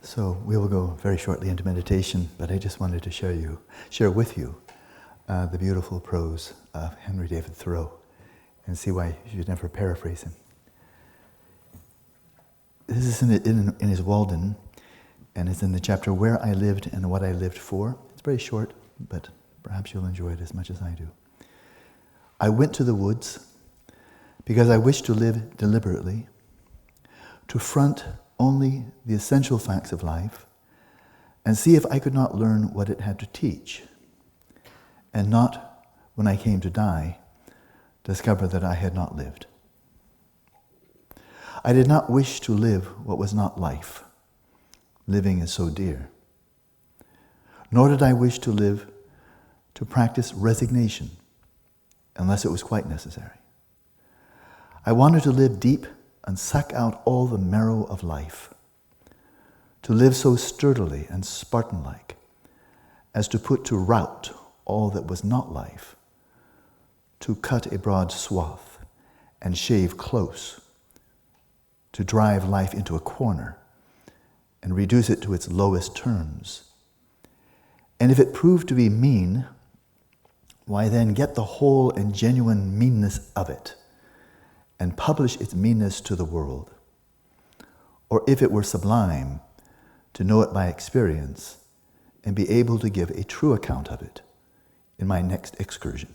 So we will go very shortly into meditation, but I just wanted to share with you the beautiful prose of Henry David Thoreau and see why you should never paraphrase him. This is in his Walden, and it's in the chapter Where I Lived and What I Lived For. It's very short, but perhaps you'll enjoy it as much as I do. I went to the woods because I wished to live deliberately, to front only the essential facts of life, and see if I could not learn what it had to teach, and not, when I came to die, discover that I had not lived. I did not wish to live what was not life. Living is so dear. Nor did I wish to live to practice resignation, unless it was quite necessary. I wanted to live deep and suck out all the marrow of life, to live so sturdily and Spartan-like as to put to rout all that was not life, to cut a broad swath and shave close, to drive life into a corner and reduce it to its lowest terms. And if it proved to be mean, why then get the whole and genuine meanness of it and publish its meanness to the world. Or if it were sublime, to know it by experience and be able to give a true account of it in my next excursion.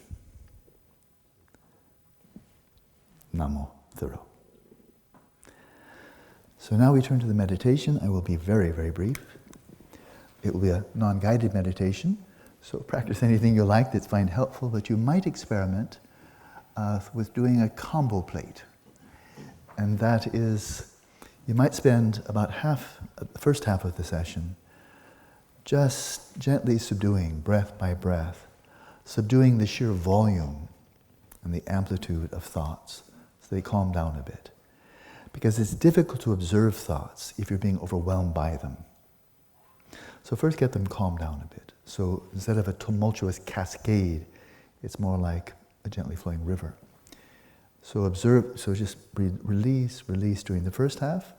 Namo Thoreau. So now we turn to the meditation. I will be very, very brief. It will be a non-guided meditation, so practice anything you like that you find helpful, but you might experiment with doing a combo plate. And that is, you might spend about the first half of the session just gently subduing, breath by breath, subduing the sheer volume and the amplitude of thoughts so they calm down a bit. Because it's difficult to observe thoughts if you're being overwhelmed by them. So first get them calmed down a bit. So instead of a tumultuous cascade, it's more like a gently flowing river. So observe, so just release during the first half,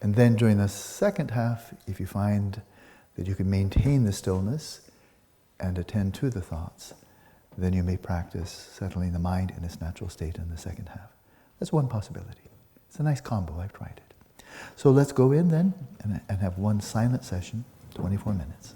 and then during the second half, if you find that you can maintain the stillness and attend to the thoughts, then you may practice settling the mind in its natural state in the second half. That's one possibility. It's a nice combo, I've tried it. So let's go in then and have one silent session, 24 minutes.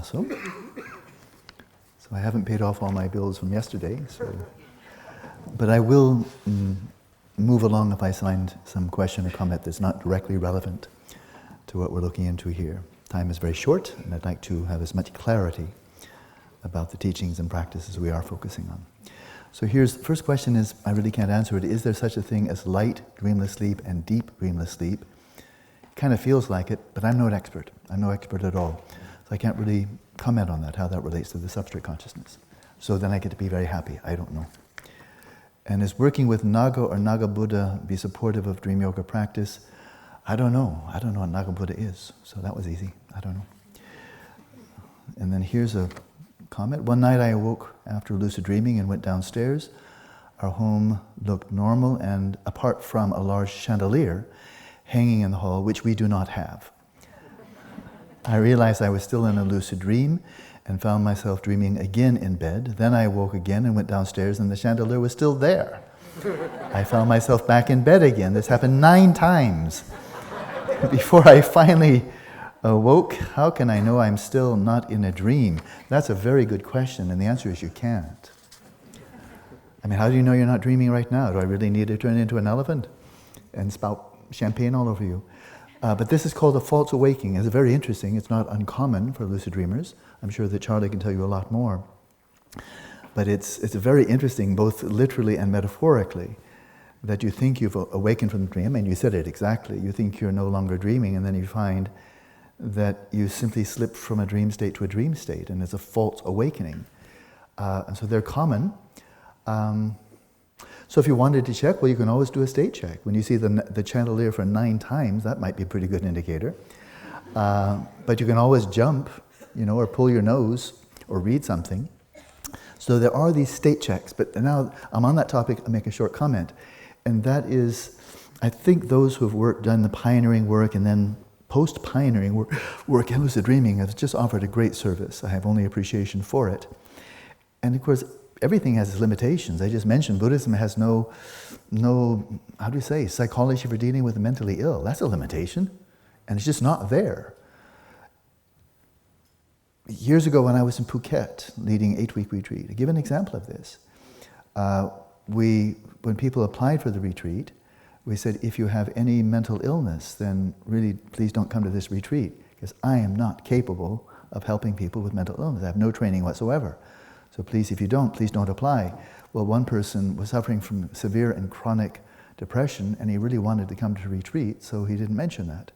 also. So I haven't paid off all my bills from yesterday, but I will move along if I find some question or comment that's not directly relevant to what we're looking into here. Time is very short, and I'd like to have as much clarity about the teachings and practices we are focusing on. So here's, the first question is, I really can't answer it. Is there such a thing as light, dreamless sleep and deep dreamless sleep? It kind of feels like it, but I'm no expert. I'm no expert at all. So I can't really comment on that, how that relates to the substrate consciousness. So then I get to be very happy. I don't know. And is working with Naga or Naga Buddha be supportive of dream yoga practice? I don't know. I don't know what Naga Buddha is. So that was easy. I don't know. And then here's a comment. One night I awoke after lucid dreaming and went downstairs. Our home looked normal and apart from a large chandelier hanging in the hall, which we do not have. I realized I was still in a lucid dream and found myself dreaming again in bed. Then I awoke again and went downstairs and the chandelier was still there. I found myself back in bed again. This happened 9 times. Before I finally awoke, how can I know I'm still not in a dream? That's a very good question, and the answer is you can't. I mean, how do you know you're not dreaming right now? Do I really need to turn into an elephant and spout champagne all over you? But this is called a false awakening. It's very interesting. It's not uncommon for lucid dreamers. I'm sure that Charlie can tell you a lot more. But it's very interesting, both literally and metaphorically, that you think you've awakened from the dream, and you said it exactly. You think you're no longer dreaming, and then you find that you simply slipped from a dream state to a dream state, and it's a false awakening. And so they're common. So if you wanted to check, well, you can always do a state check. When you see the chandelier for 9 times, that might be a pretty good indicator. But you can always jump, or pull your nose, or read something. So there are these state checks. But now I'm on that topic, I'll make a short comment. And that is, I think those who have done the pioneering work and then post-pioneering work in lucid dreaming have just offered a great service. I have only appreciation for it. And of course, everything has its limitations. I just mentioned Buddhism has no, how do you say, psychology for dealing with the mentally ill. That's a limitation, and it's just not there. Years ago when I was in Phuket leading 8-week retreat, to give an example of this, when people applied for the retreat, we said, if you have any mental illness, then really please don't come to this retreat, because I am not capable of helping people with mental illness. I have no training whatsoever. So please, if you don't, please don't apply. Well, one person was suffering from severe and chronic depression, and he really wanted to come to retreat, so he didn't mention that.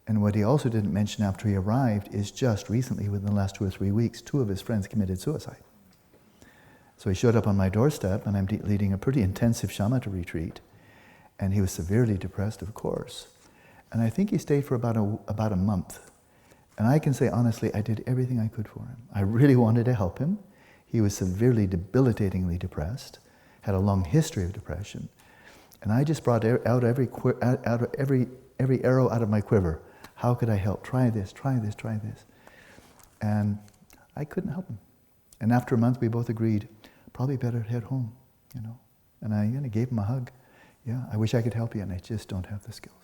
And what he also didn't mention after he arrived is just recently, within the last 2 or 3 weeks, 2 of his friends committed suicide. So he showed up on my doorstep, and I'm leading a pretty intensive shamatha retreat, and he was severely depressed, of course. And I think he stayed for about a month. And I can say honestly, I did everything I could for him. I really wanted to help him. He was severely, debilitatingly depressed, had a long history of depression. And I just brought out every arrow out of my quiver. How could I help? Try this, try this, try this. And I couldn't help him. And after a month, we both agreed, probably better to head home, And I gave him a hug. Yeah, I wish I could help you, and I just don't have the skills.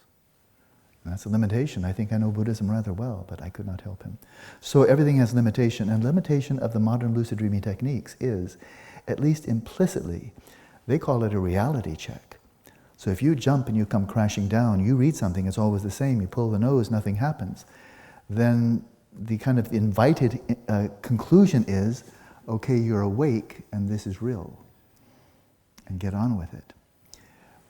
And that's a limitation. I think I know Buddhism rather well, but I could not help him. So everything has limitation, and limitation of the modern lucid dreaming techniques is, at least implicitly, they call it a reality check. So if you jump and you come crashing down, you read something, it's always the same, you pull the nose, nothing happens. Then the kind of invited conclusion is, okay, you're awake and this is real. And get on with it.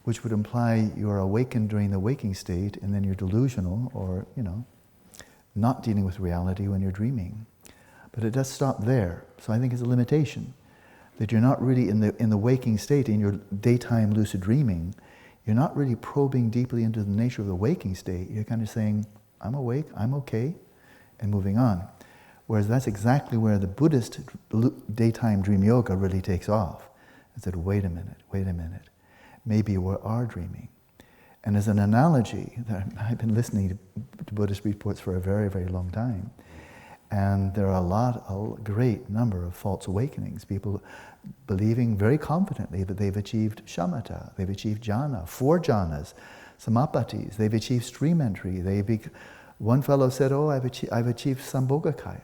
Which would imply you're awakened during the waking state and then you're delusional or, not dealing with reality when you're dreaming. But it does stop there. So I think it's a limitation. That you're not really in the waking state, in your daytime lucid dreaming, you're not really probing deeply into the nature of the waking state. You're kind of saying, I'm awake, I'm okay, and moving on. Whereas that's exactly where the Buddhist daytime dream yoga really takes off. It said, wait a minute. Maybe we are dreaming. And as an analogy, I've been listening to Buddhist reports for a very, very long time. And there are a great number of false awakenings. People believing very confidently that they've achieved shamatha, they've achieved jhana, 4 jhanas, samapatis, they've achieved stream entry. One fellow said, I've achieved sambhogakaya.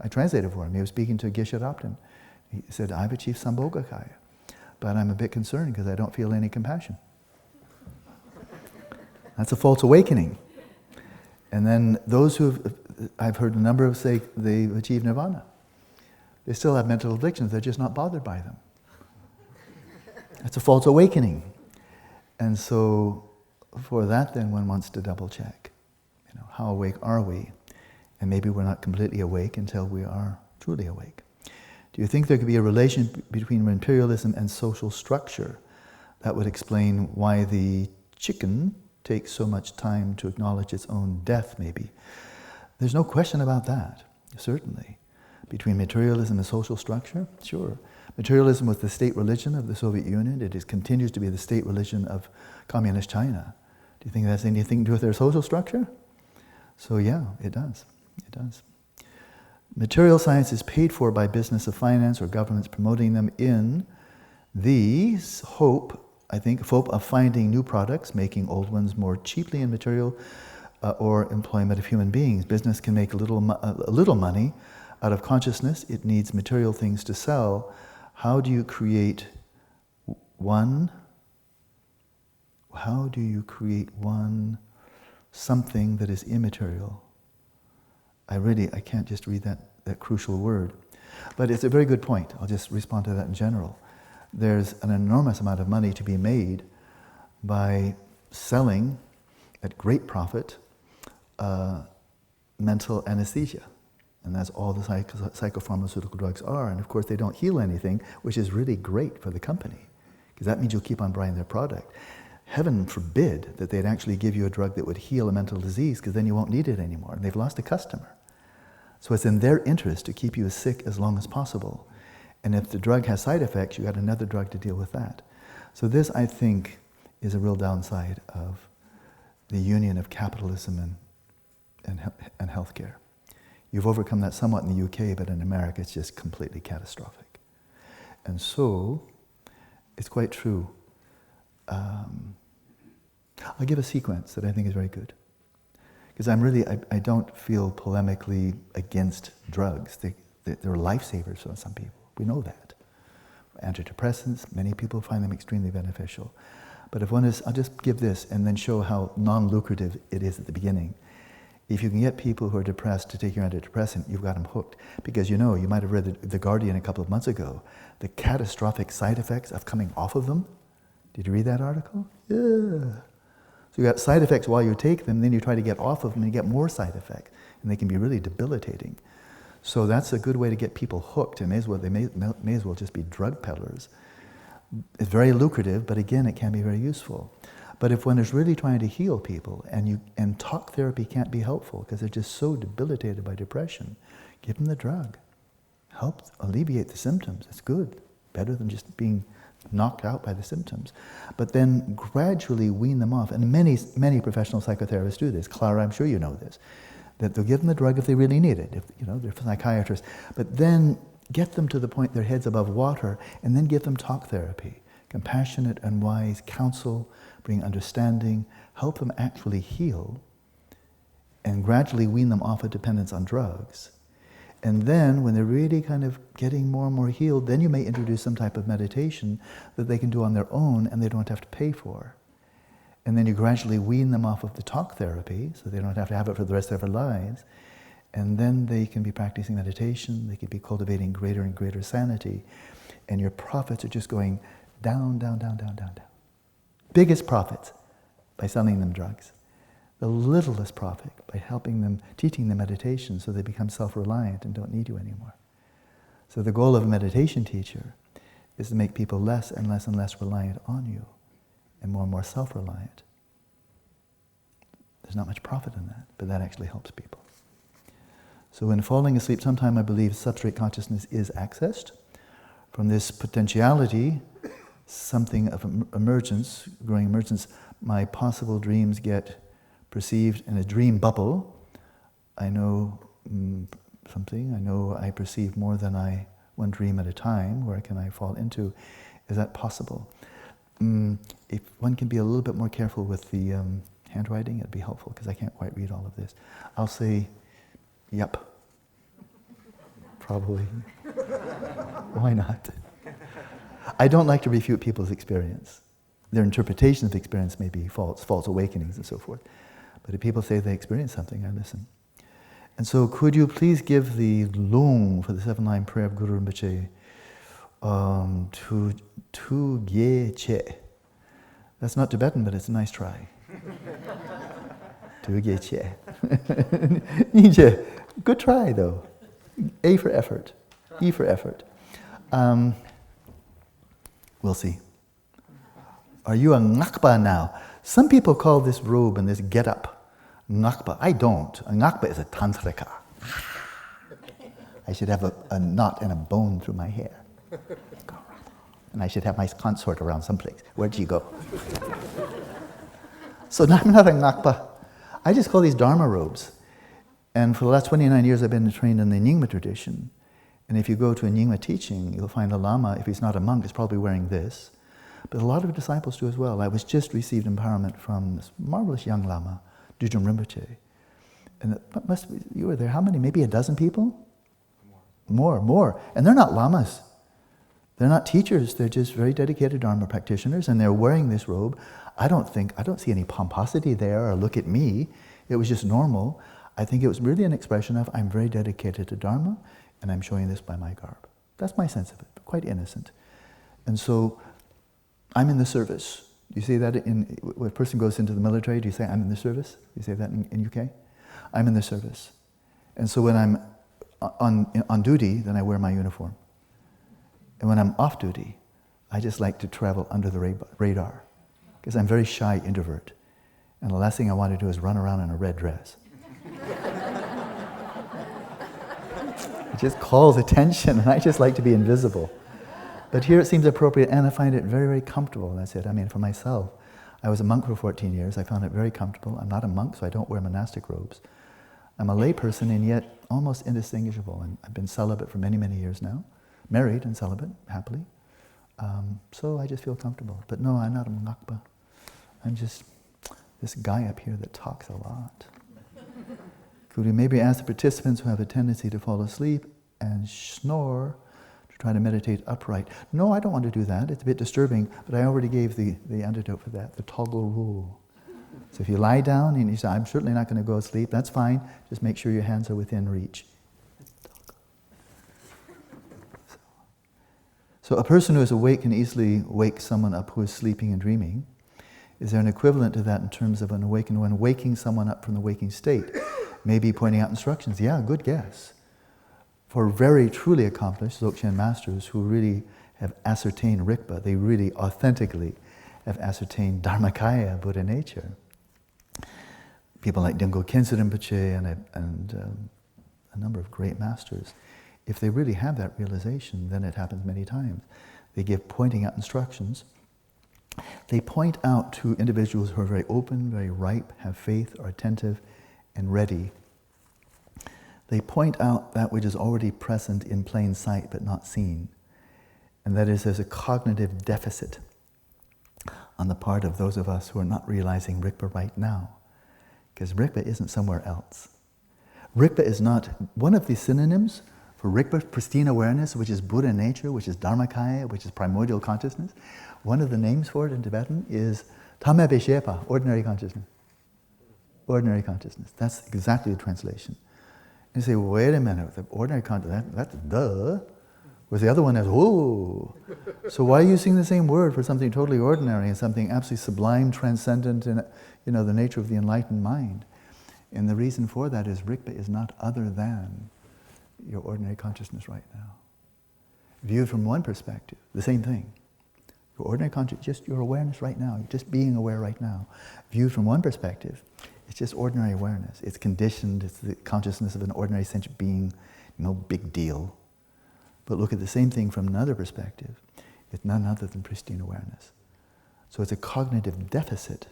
I translated for him. He was speaking to Geshe Rabten. He said, I've achieved Sambhogakaya, but I'm a bit concerned because I don't feel any compassion. That's a false awakening. And then those I've heard a number of say they've achieved nirvana. They still have mental afflictions, they're just not bothered by them. That's a false awakening. And so for that then one wants to double check. How awake are we? And maybe we're not completely awake until we are truly awake. Do you think there could be a relation between imperialism and social structure that would explain why the chicken takes so much time to acknowledge its own death, maybe? There's no question about that, certainly. Between materialism and social structure, sure. Materialism was the state religion of the Soviet Union. It continues to be the state religion of communist China. Do you think that has anything to do with their social structure? So yeah, it does. It does. Material science is paid for by business of finance or governments promoting them in the hope of finding new products, making old ones more cheaply in material, or employment of human beings. Business can make a little money out of consciousness. It needs material things to sell. How do you create one? How do you create one something that is immaterial? I can't just read that crucial word. But it's a very good point. I'll just respond to that in general. There's an enormous amount of money to be made by selling, at great profit, mental anesthesia. And that's all the psychopharmaceutical drugs are. And of course they don't heal anything, which is really great for the company, because that means you'll keep on buying their product. Heaven forbid that they'd actually give you a drug that would heal a mental disease, because then you won't need it anymore. And they've lost a customer. So it's in their interest to keep you as sick as long as possible. And if the drug has side effects, you got another drug to deal with that. So this, I think, is a real downside of the union of capitalism and healthcare. You've overcome that somewhat in the UK, but in America it's just completely catastrophic. And so, it's quite true. I'll give a sequence that I think is very good. Because I don't feel polemically against drugs. They're lifesavers for some people. We know that. Antidepressants, many people find them extremely beneficial. But if one is, I'll just give this and then show how non-lucrative it is at the beginning. If you can get people who are depressed to take your antidepressant, you've got them hooked. Because you might have read The Guardian a couple of months ago, the catastrophic side effects of coming off of them. Did you read that article? Yeah. So you got side effects while you take them, then you try to get off of them and you get more side effects. And they can be really debilitating. So that's a good way to get people hooked. They may as well just be drug peddlers. It's very lucrative, but again, it can be very useful. But if one is really trying to heal people, and talk therapy can't be helpful because they're just so debilitated by depression, give them the drug. Help alleviate the symptoms. It's good. Better than just being knocked out by the symptoms. But then gradually wean them off. And many professional psychotherapists do this. Clara, I'm sure you know this. That they'll give them the drug if they really need it, if they're psychiatrists. But then get them to the point their head's above water, and then give them talk therapy. Compassionate and wise counsel, bring understanding, help them actually heal, and gradually wean them off of dependence on drugs. And then, when they're really kind of getting more and more healed, then you may introduce some type of meditation that they can do on their own and they don't have to pay for. And then you gradually wean them off of the talk therapy, so they don't have to have it for the rest of their lives. And then they can be practicing meditation, they can be cultivating greater and greater sanity, and your profits are just going down, down, down, down, down, down. Biggest profits by selling them drugs. The littlest profit by helping them, teaching them meditation so they become self-reliant and don't need you anymore. So the goal of a meditation teacher is to make people less and less and less reliant on you and more self-reliant. There's not much profit in that, but that actually helps people. So when falling asleep, sometime I believe substrate consciousness is accessed. From this potentiality, something of emergence, growing emergence, my possible dreams get perceived in a dream bubble. I know something. I know I perceive more than one dream at a time. Where can I fall into? Is that possible? If one can be a little bit more careful with the handwriting, it'd be helpful, because I can't quite read all of this. I'll say, yep. probably. Why not? I don't like to refute people's experience. Their interpretation of experience may be false awakenings and so forth. But if people say they experience something, I listen. And so could you please give the lung for the 7-line prayer of Guru Rinpoche to Gye Che. That's not Tibetan, but it's a nice try. To Gye Che. Good try, though. A for effort. E for effort. We'll see. Are you a ngakpa now? Some people call this robe and this get-up ngakpa. I don't. A ngakpa is a tantrika. I should have a knot and a bone through my hair. And I should have my consort around someplace. Where'd she go? So I'm not a ngakpa. I just call these dharma robes. And for the last 29 years I've been trained in the Nyingma tradition. And if you go to a Nyingma teaching, you'll find a Lama, if he's not a monk, is probably wearing this. But a lot of disciples do as well. I was just received empowerment from this marvelous young Lama, Dujum Rinpoche. And it must be, you were there, how many? Maybe a dozen people? More. And they're not Lamas. They're not teachers. They're just very dedicated Dharma practitioners, and they're wearing this robe. I don't see any pomposity there, or look at me. It was just normal. I think it was really an expression of, I'm very dedicated to Dharma, and I'm showing this by my garb. That's my sense of it, quite innocent. And so, I'm in the service. Do you say that when a person goes into the military, do you say, I'm in the service? Do you say that in UK? I'm in the service. And so when I'm on duty, then I wear my uniform. And when I'm off duty, I just like to travel under the radar, because I'm a very shy introvert. And the last thing I want to do is run around in a red dress. It just calls attention, and I just like to be invisible. But here it seems appropriate, and I find it very, very comfortable. That's it. I mean, for myself, I was a monk for 14 years. I found it very comfortable. I'm not a monk, so I don't wear monastic robes. I'm a lay person, and yet almost indistinguishable. And I've been celibate for many, many years now. Married and celibate, happily. So I just feel comfortable. But no, I'm not a ngakpa. I'm just this guy up here that talks a lot. Could we maybe ask the participants who have a tendency to fall asleep and snore to try to meditate upright? No, I don't want to do that. It's a bit disturbing, but I already gave the antidote for that, the toggle rule. So if you lie down and you say, I'm certainly not going to go to sleep, that's fine. Just make sure your hands are within reach. So a person who is awake can easily wake someone up who is sleeping and dreaming. Is there an equivalent to that in terms of an awakened one waking someone up from the waking state? Maybe pointing out instructions. Yeah, good guess. For very truly accomplished Dzogchen masters who really have ascertained Rigpa, they really authentically have ascertained Dharmakaya, Buddha nature. People like Dingo Khyentse Rinpoche and a number of great masters. If they really have that realization, then it happens many times. They give pointing out instructions. They point out to individuals who are very open, very ripe, have faith, are attentive, and ready. They point out that which is already present in plain sight but not seen. And that is, there's a cognitive deficit on the part of those of us who are not realizing Rigpa right now. Because Rigpa isn't somewhere else. Rigpa is not one of the synonyms for Rigpa, pristine awareness, which is Buddha nature, which is Dharmakaya, which is primordial consciousness. One of the names for it in Tibetan is Tame Beshepa, ordinary consciousness. Ordinary consciousness. That's exactly the translation. And you say, well, wait a minute, the ordinary consciousness, that's duh. Whereas the other one is, oh. So why are you using the same word for something totally ordinary and something absolutely sublime, transcendent, in the nature of the enlightened mind? And the reason for that is Rigpa is not other than your ordinary consciousness right now. Viewed from one perspective, the same thing. Your ordinary consciousness, just your awareness right now, just being aware right now. Viewed from one perspective, it's just ordinary awareness. It's conditioned, it's the consciousness of an ordinary sentient being, no big deal. But look at the same thing from another perspective. It's none other than pristine awareness. So it's a cognitive deficit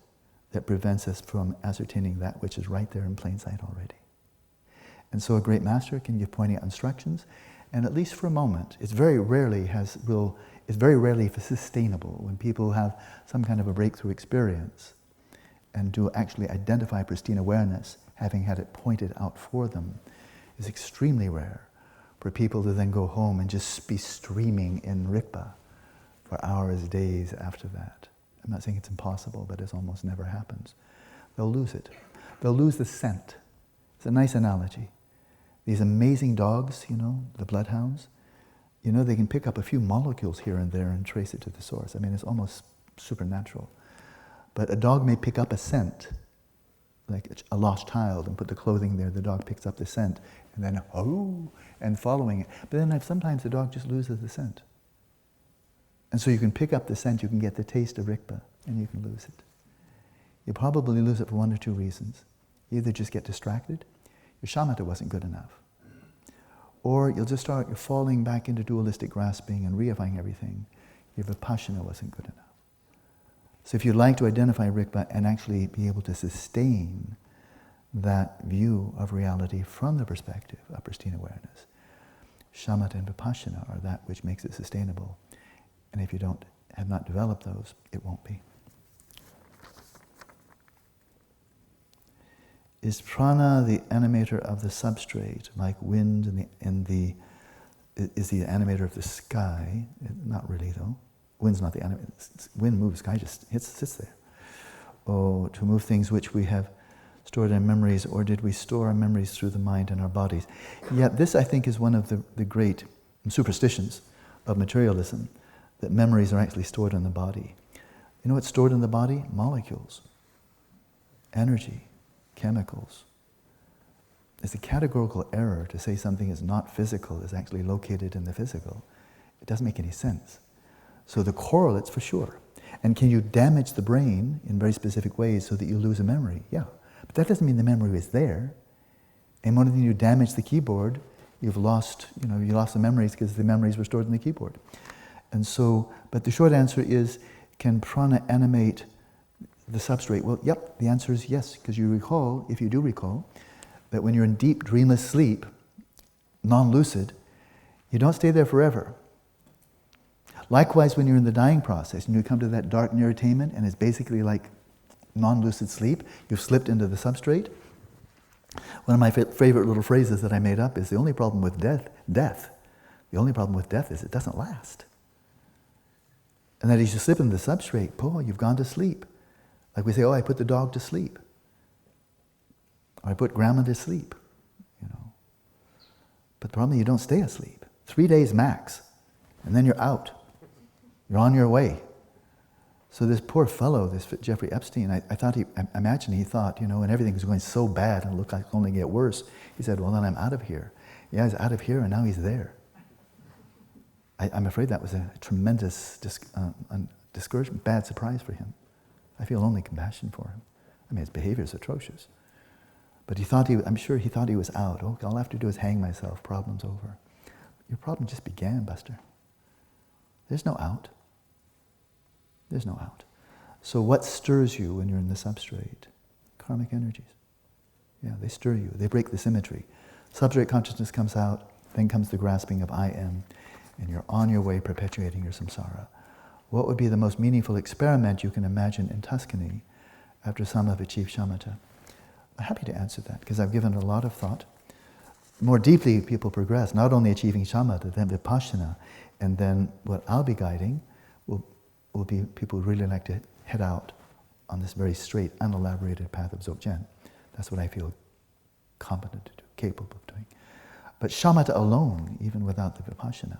that prevents us from ascertaining that which is right there in plain sight already. And so a great master can give pointing out instructions, and at least for a moment, it's very rarely sustainable when people have some kind of a breakthrough experience and do actually identify pristine awareness, having had it pointed out for them, is extremely rare. for people to then go home and just be streaming in Rigpa for hours, days after that. I'm not saying it's impossible, but it almost never happens. They'll lose it. They'll lose the scent. It's a nice analogy. These amazing dogs, the bloodhounds, they can pick up a few molecules here and there and trace it to the source. I mean, it's almost supernatural. But a dog may pick up a scent, like a lost child, and put the clothing there. The dog picks up the scent, and then, and following it. But then sometimes the dog just loses the scent. And so you can pick up the scent, you can get the taste of Rigpa, and you can lose it. You probably lose it for one or two reasons. You either just get distracted, your shamatha wasn't good enough, or you'll just start falling back into dualistic grasping and reifying everything. Your vipassana wasn't good enough. So if you'd like to identify Rigpa and actually be able to sustain that view of reality from the perspective of pristine awareness, shamatha and vipassana are that which makes it sustainable. And if you have not developed those, it won't be. Is prana the animator of the substrate, like wind is the animator of the sky? Not really, though. Wind's not the animator. Wind moves, sky just sits there. Oh, to move things which we have stored in memories, or did we store our memories through the mind and our bodies? Yeah, this I think is one of the great superstitions of materialism, that memories are actually stored in the body. You know what's stored in the body? Molecules, energy, chemicals. It's a categorical error to say something is not physical, is actually located in the physical. It doesn't make any sense. So the correlates for sure. And can you damage the brain in very specific ways so that you lose a memory? Yeah. But that doesn't mean the memory was there. And more than you damage the keyboard, you lost the memories because the memories were stored in the keyboard. And so, but the short answer is, can prana animate the substrate? Well, yep, the answer is yes, because if you do recall, that when you're in deep dreamless sleep, non-lucid, you don't stay there forever. Likewise, when you're in the dying process and you come to that dark near-attainment and it's basically like non-lucid sleep, you've slipped into the substrate. One of my favorite little phrases that I made up is, the only problem with death. The only problem with death is it doesn't last. And that as you slip into the substrate, you've gone to sleep. Like we say, I put the dog to sleep. Or I put grandma to sleep, But the problem is you don't stay asleep. 3 days max. And then you're out. You're on your way. So this poor fellow, this Jeffrey Epstein, I imagine he thought, when everything was going so bad and looked like it's only get worse, he said, well, then I'm out of here. Yeah, he's out of here and now he's there. I'm afraid that was a tremendous discouragement, bad surprise for him. I feel only compassion for him. I mean, his behavior is atrocious. But I'm sure he thought he was out. All I have to do is hang myself, problem's over. Your problem just began, Buster. There's no out. There's no out. So what stirs you when you're in the substrate? Karmic energies. Yeah, they stir you. They break the symmetry. Substrate consciousness comes out, then comes the grasping of I am, and you're on your way perpetuating your samsara. What would be the most meaningful experiment you can imagine in Tuscany after some have achieved shamatha? I'm happy to answer that because I've given it a lot of thought. More deeply, people progress, not only achieving shamatha, then vipassana, and then what I'll be guiding will be people who really like to head out on this very straight, unelaborated path of Dzogchen. That's what I feel competent to do, capable of doing. But shamatha alone, even without the vipassana,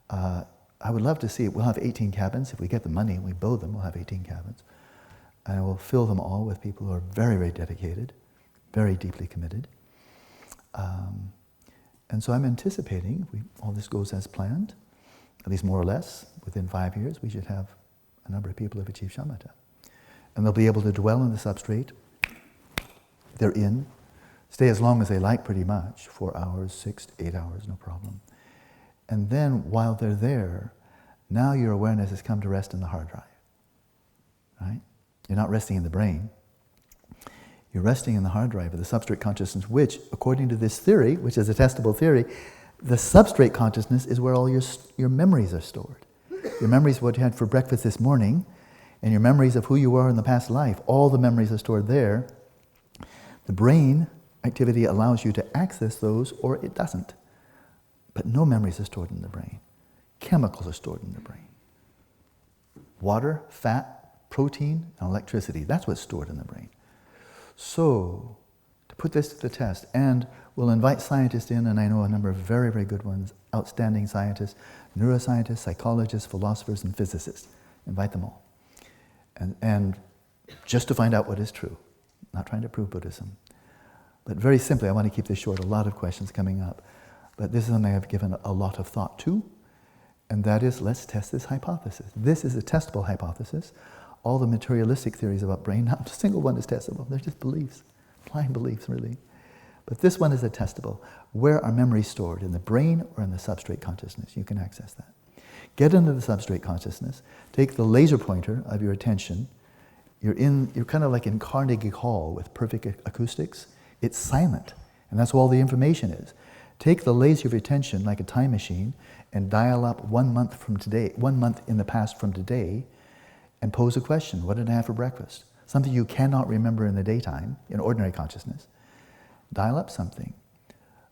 I would love to see it. We'll have 18 cabins. If we get the money and we build them, we'll have 18 cabins. And we'll fill them all with people who are very, very dedicated, very deeply committed. And so I'm anticipating, if all this goes as planned, at least more or less, within 5 years, we should have a number of people who have achieved shamatha. And they'll be able to dwell in the substrate. They're in. Stay as long as they like, pretty much. 4 hours, 6 to 8 hours, no problem. And then, while they're there, now your awareness has come to rest in the hard drive. Right? You're not resting in the brain. You're resting in the hard drive of the substrate consciousness, which, according to this theory, which is a testable theory, the substrate consciousness is where all your memories are stored. Your memories of what you had for breakfast this morning, and your memories of who you were in the past life, all the memories are stored there. The brain activity allows you to access those, or it doesn't. But no memories are stored in the brain. Chemicals are stored in the brain. Water, fat, protein, and electricity. That's what's stored in the brain. So, to put this to the test, and we'll invite scientists in, and I know a number of very, very good ones, outstanding scientists, neuroscientists, psychologists, philosophers, and physicists. Invite them all. And just to find out what is true. Not trying to prove Buddhism. But very simply, I want to keep this short. A lot of questions coming up. But this is something I've given a lot of thought to. And that is, let's test this hypothesis. This is a testable hypothesis. All the materialistic theories about brain, not a single one is testable. They're just beliefs. Blind beliefs, really. But this one is a testable. Where are memories stored? In the brain or in the substrate consciousness? You can access that. Get into the substrate consciousness. Take the laser pointer of your attention. You're kind of like in Carnegie Hall with perfect acoustics. It's silent. And that's where all the information is. Take the laser of your attention like a time machine and dial up 1 month from today, 1 month in the past from today, and pose a question. What did I have for breakfast? Something you cannot remember in the daytime, in ordinary consciousness. Dial up something.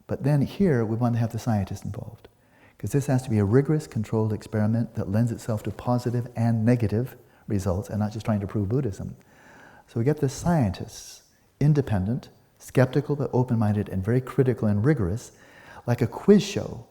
But then here, we want to have the scientist involved. Because this has to be a rigorous, controlled experiment that lends itself to positive and negative results, and not just trying to prove Buddhism. So we get the scientists, independent, skeptical but open-minded, and very critical and rigorous, like a quiz show.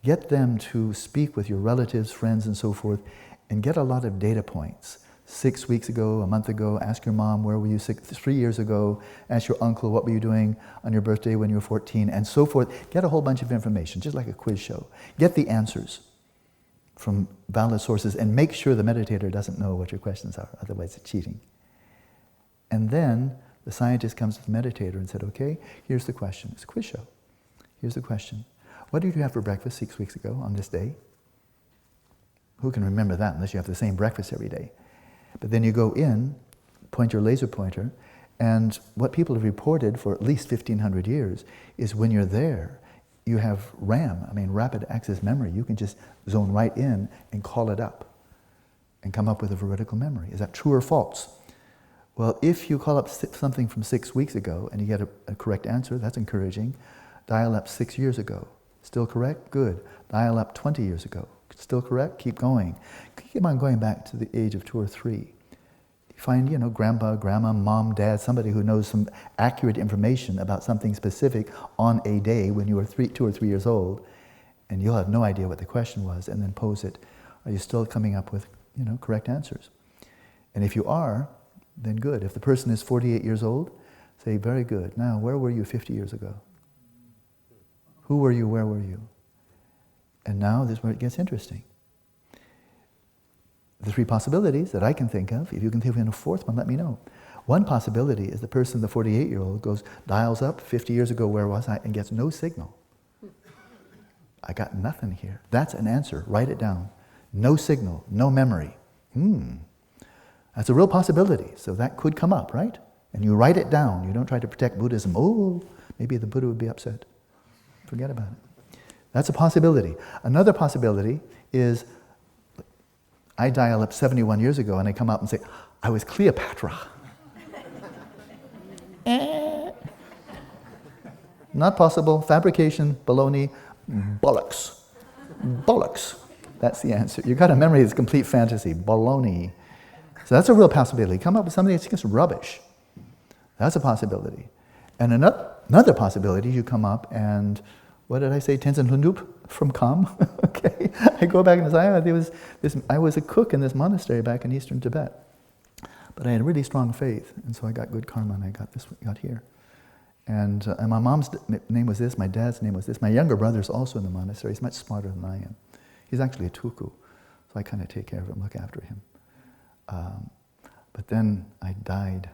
Get them to speak with your relatives, friends, and so forth, and get a lot of data points. 6 weeks ago, a month ago, ask your mom, where were you 3 years ago? Ask your uncle, what were you doing on your birthday when you were 14? And so forth. Get a whole bunch of information, just like a quiz show. Get the answers from valid sources, and make sure the meditator doesn't know what your questions are, otherwise it's cheating. And then the scientist comes to the meditator and said, okay, here's the question. It's a quiz show. Here's the question. What did you have for breakfast 6 weeks ago on this day? Who can remember that unless you have the same breakfast every day? But then you go in, point your laser pointer, and what people have reported for at least 1,500 years is when you're there, you have RAM, rapid access memory. You can just zone right in and call it up and come up with a veridical memory. Is that true or false? Well, if you call up something from 6 weeks ago and you get a correct answer, that's encouraging. Dial up 6 years ago. Still correct? Good. Dial up 20 years ago. Still correct? Keep going. Keep on going back to the age of 2 or 3. You find, grandpa, grandma, mom, dad, somebody who knows some accurate information about something specific on a day when you were 2 or 3 years old, and you'll have no idea what the question was, and then pose it. Are you still coming up with, correct answers? And if you are, then good. If the person is 48 years old, say, very good. Now, where were you 50 years ago? Who were you? Where were you? And now this is where it gets interesting. The 3 possibilities that I can think of, if you can think of a fourth one, let me know. One possibility is the person, the 48-year-old, dials up, 50 years ago, where was I, and gets no signal. I got nothing here. That's an answer. Write it down. No signal, no memory. That's a real possibility. So that could come up, right? And you write it down. You don't try to protect Buddhism. Oh, maybe the Buddha would be upset. Forget about it. That's a possibility. Another possibility is I dial up 71 years ago and I come up and say, I was Cleopatra. Not possible. Fabrication, baloney, bollocks. Bollocks. That's the answer. You've got a memory that's complete fantasy. Baloney. So that's a real possibility. Come up with something that's just rubbish. That's a possibility. And another possibility, you come up and, what did I say, Tenzin Hundup from Kham? Okay. I go back and say, I was a cook in this monastery back in eastern Tibet. But I had really strong faith, and so I got good karma, and I got here. And my mom's name was this, my dad's name was this. My younger brother's also in the monastery. He's much smarter than I am. He's actually a tuku, so I kind of take care of him, look after him. But then I died.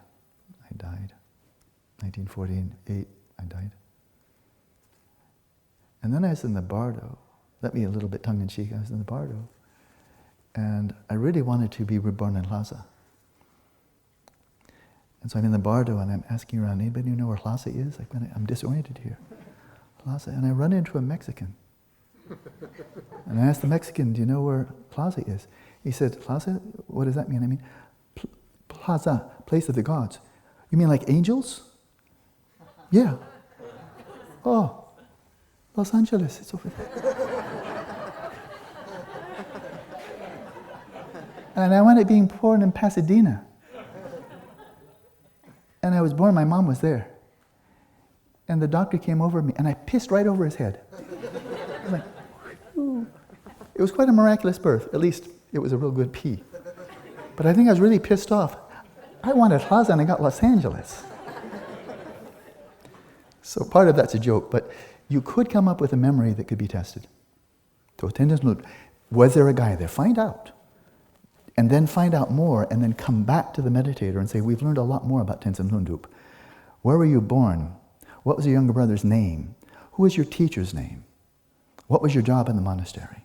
1948, I died. And then I was in the bardo. Let me a little bit tongue-in-cheek. I was in the bardo. And I really wanted to be reborn in Lhasa. And so I'm in the bardo and I'm asking around, anybody know where Lhasa is? I'm disoriented here. Lhasa. And I run into a Mexican. And I asked the Mexican, do you know where Plaza is? He said, Plaza? What does that mean? I mean, Plaza, place of the gods. You mean like angels? Yeah. Oh, Los Angeles, it's over there. And I wound up being born in Pasadena. And I was born, my mom was there. And the doctor came over me, and I pissed right over his head. I was like, whew. It was quite a miraculous birth. At least it was a real good pee. But I think I was really pissed off. I wanted Plaza and I got Los Angeles. So part of that's a joke, but you could come up with a memory that could be tested. So attendance loop. Was there a guy there? Find out. And then find out more, and then come back to the meditator and say, we've learned a lot more about Tenzin Lundrup. Where were you born? What was your younger brother's name? Who was your teacher's name? What was your job in the monastery?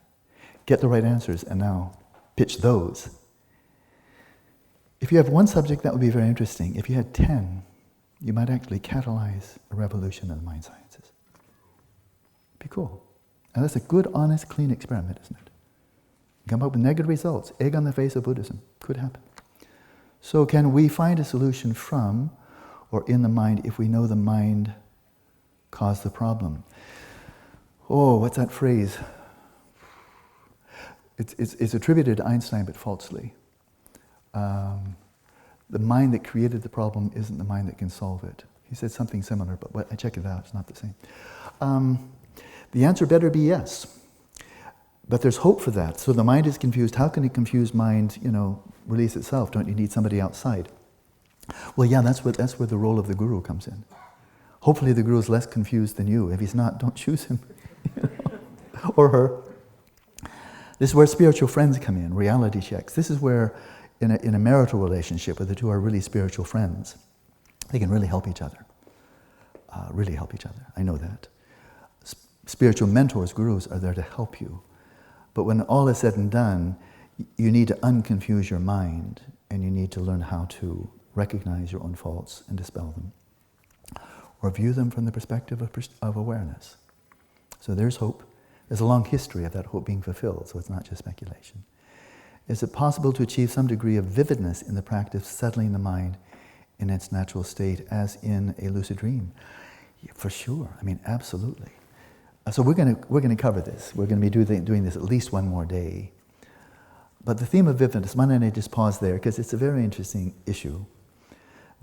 Get the right answers, and now pitch those. If you have one subject, that would be very interesting. If you had 10, you might actually catalyze a revolution in the mind sciences. Be cool. And that's a good, honest, clean experiment, isn't it? Come up with negative results. Egg on the face of Buddhism. Could happen. So can we find a solution from or in the mind if we know the mind caused the problem? Oh, what's that phrase? It's attributed to Einstein, but falsely. The mind that created the problem isn't the mind that can solve it. He said something similar, but I check it out, it's not the same. The answer better be yes. But there's hope for that. So the mind is confused. How can a confused mind, release itself? Don't you need somebody outside? Well, yeah, that's where the role of the guru comes in. Hopefully the guru is less confused than you. If he's not, don't choose him. Or her. This is where spiritual friends come in, reality checks. This is where, in a marital relationship, where the two are really spiritual friends, they can really help each other. Really help each other. I know that. Spiritual mentors, gurus, are there to help you. But when all is said and done, you need to unconfuse your mind, and you need to learn how to recognize your own faults and dispel them, or view them from the perspective of awareness. So there's hope. There's a long history of that hope being fulfilled, so it's not just speculation. Is it possible to achieve some degree of vividness in the practice of settling the mind in its natural state, as in a lucid dream? Yeah, for sure. Absolutely. So we're going to cover this. We're going to be doing this at least one more day. But the theme of vividness, why don't I just pause there, because it's a very interesting issue.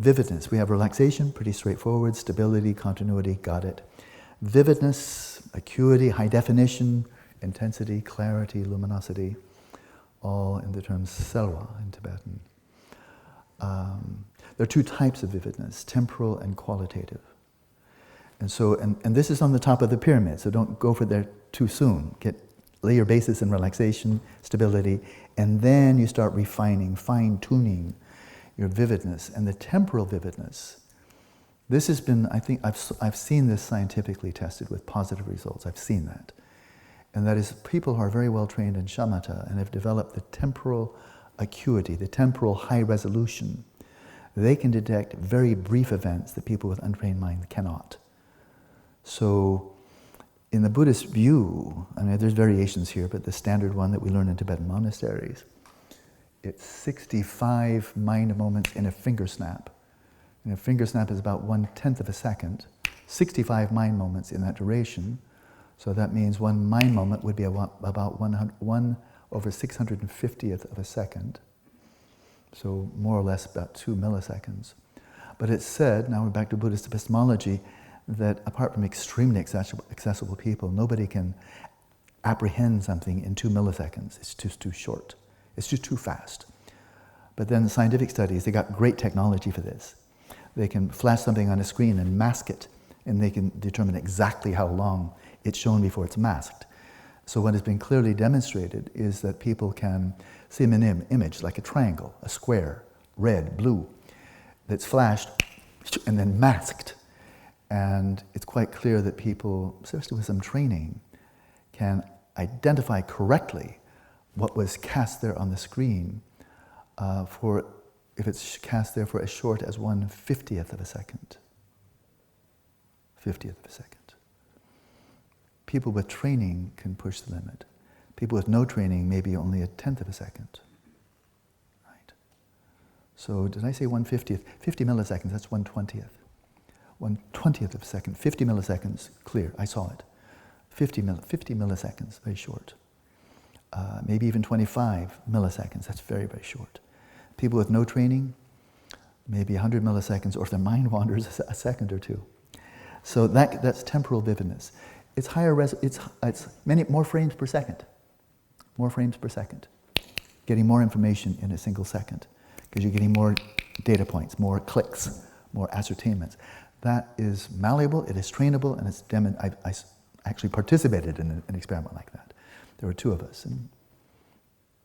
Vividness, we have relaxation, pretty straightforward, stability, continuity, got it. Vividness, acuity, high definition, intensity, clarity, luminosity, all in the term selwa in Tibetan. There are two types of vividness, temporal and qualitative. And so, and this is on the top of the pyramid, so don't go for there too soon. Lay your basis in relaxation, stability, and then you start refining, fine-tuning your vividness. And the temporal vividness, this has been, I think, I've seen this scientifically tested with positive results. I've seen that. And that is people who are very well trained in shamatha and have developed the temporal acuity, the temporal high resolution. They can detect very brief events that people with untrained mind cannot. So, in the Buddhist view, there's variations here, but the standard one that we learn in Tibetan monasteries, it's 65 mind moments in a finger snap. And a finger snap is about 1/10 of a second, 65 mind moments in that duration. So that means one mind moment would be about 1/650th of a second. So more or less about 2 milliseconds. But it's said, now we're back to Buddhist epistemology, that apart from extremely accessible people, nobody can apprehend something in 2 milliseconds. It's just too short. It's just too fast. But then the scientific studies, they got great technology for this. They can flash something on a screen and mask it, and they can determine exactly how long it's shown before it's masked. So what has been clearly demonstrated is that people can see an image, like a triangle, a square, red, blue, that's flashed and then masked. And it's quite clear that people, especially with some training, can identify correctly what was cast there on the screen if it's cast there for as short as 1/50th of a second. 50th of a second. People with training can push the limit. People with no training, maybe only 1/10 of a second. Right? So did I say 1/50th? 50 milliseconds, that's 1/20th. 1/20th of a second, 50 milliseconds, clear, I saw it. 50 milliseconds, very short. Maybe even 25 milliseconds, that's very, very short. People with no training, maybe 100 milliseconds, or if their mind wanders, a second or two. So that's temporal vividness. It's higher, it's many more frames per second. More frames per second. Getting more information in a single second, because you're getting more data points, more clicks, more ascertainments. That is malleable, it is trainable, and it's I actually participated in an experiment like that. There were two of us, and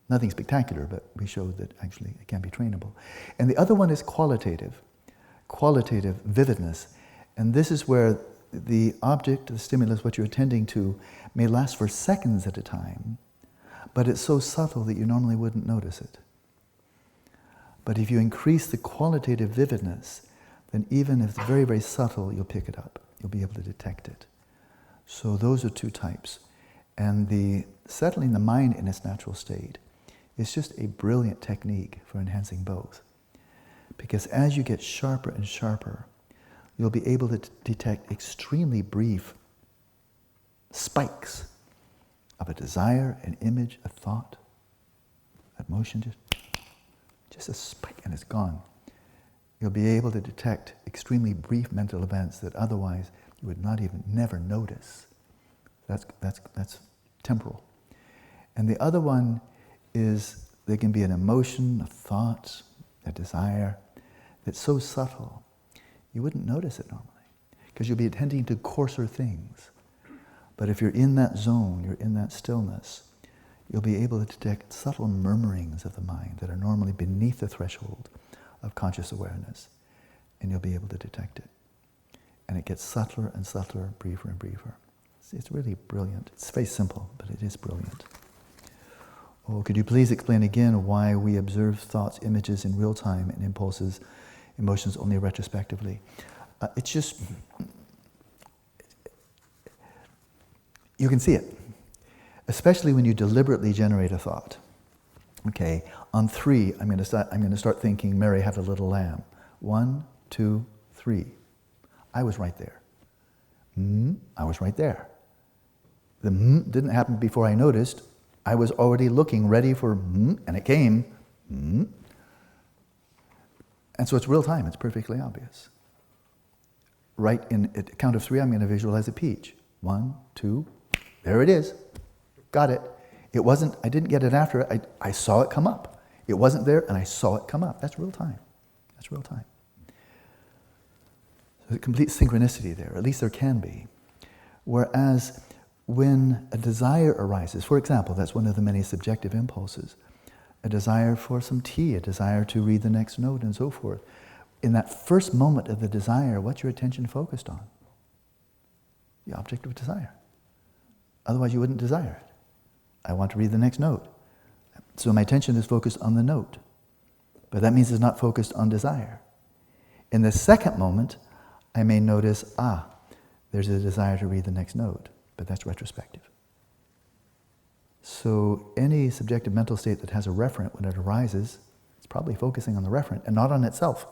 nothing spectacular, but we showed that actually it can be trainable. And the other one is qualitative vividness. And this is where the object, the stimulus, what you're attending to, may last for seconds at a time, but it's so subtle that you normally wouldn't notice it. But if you increase the qualitative vividness, then even if it's very, very subtle, you'll pick it up. You'll be able to detect it. So those are two types. And the settling the mind in its natural state is just a brilliant technique for enhancing both. Because as you get sharper and sharper, you'll be able to detect extremely brief spikes of a desire, an image, a thought, a motion, just a spike and it's gone. You'll be able to detect extremely brief mental events that otherwise you would never notice. That's temporal. And the other one is there can be an emotion, a thought, a desire that's so subtle you wouldn't notice it normally because you'll be attending to coarser things. But if you're in that zone, you're in that stillness, you'll be able to detect subtle murmurings of the mind that are normally beneath the threshold of conscious awareness, and you'll be able to detect it. And it gets subtler and subtler, briefer and briefer. It's really brilliant. It's very simple, but it is brilliant. Oh, could you please explain again why we observe thoughts, images in real time and impulses, emotions only retrospectively? It's just, you can see it, especially when you deliberately generate a thought. Okay, on 3, I'm going to start thinking, Mary had a little lamb. 1, 2, 3. I was right there. I was right there. The didn't happen before I noticed. I was already looking, ready for and it came. And so it's real time, it's perfectly obvious. Right in at the count of 3, I'm going to visualize a peach. 1, 2, there it is. Got it. It wasn't, I didn't get it after, I saw it come up. It wasn't there and I saw it come up. That's real time. That's real time. So there's a complete synchronicity there, at least there can be. Whereas when a desire arises, for example, that's one of the many subjective impulses, a desire for some tea, a desire to read the next note and so forth. In that first moment of the desire, what's your attention focused on? The object of desire. Otherwise you wouldn't desire it. I want to read the next note. So my attention is focused on the note. But that means it's not focused on desire. In the second moment, I may notice, there's a desire to read the next note, but that's retrospective. So any subjective mental state that has a referent when it arises, it's probably focusing on the referent and not on itself.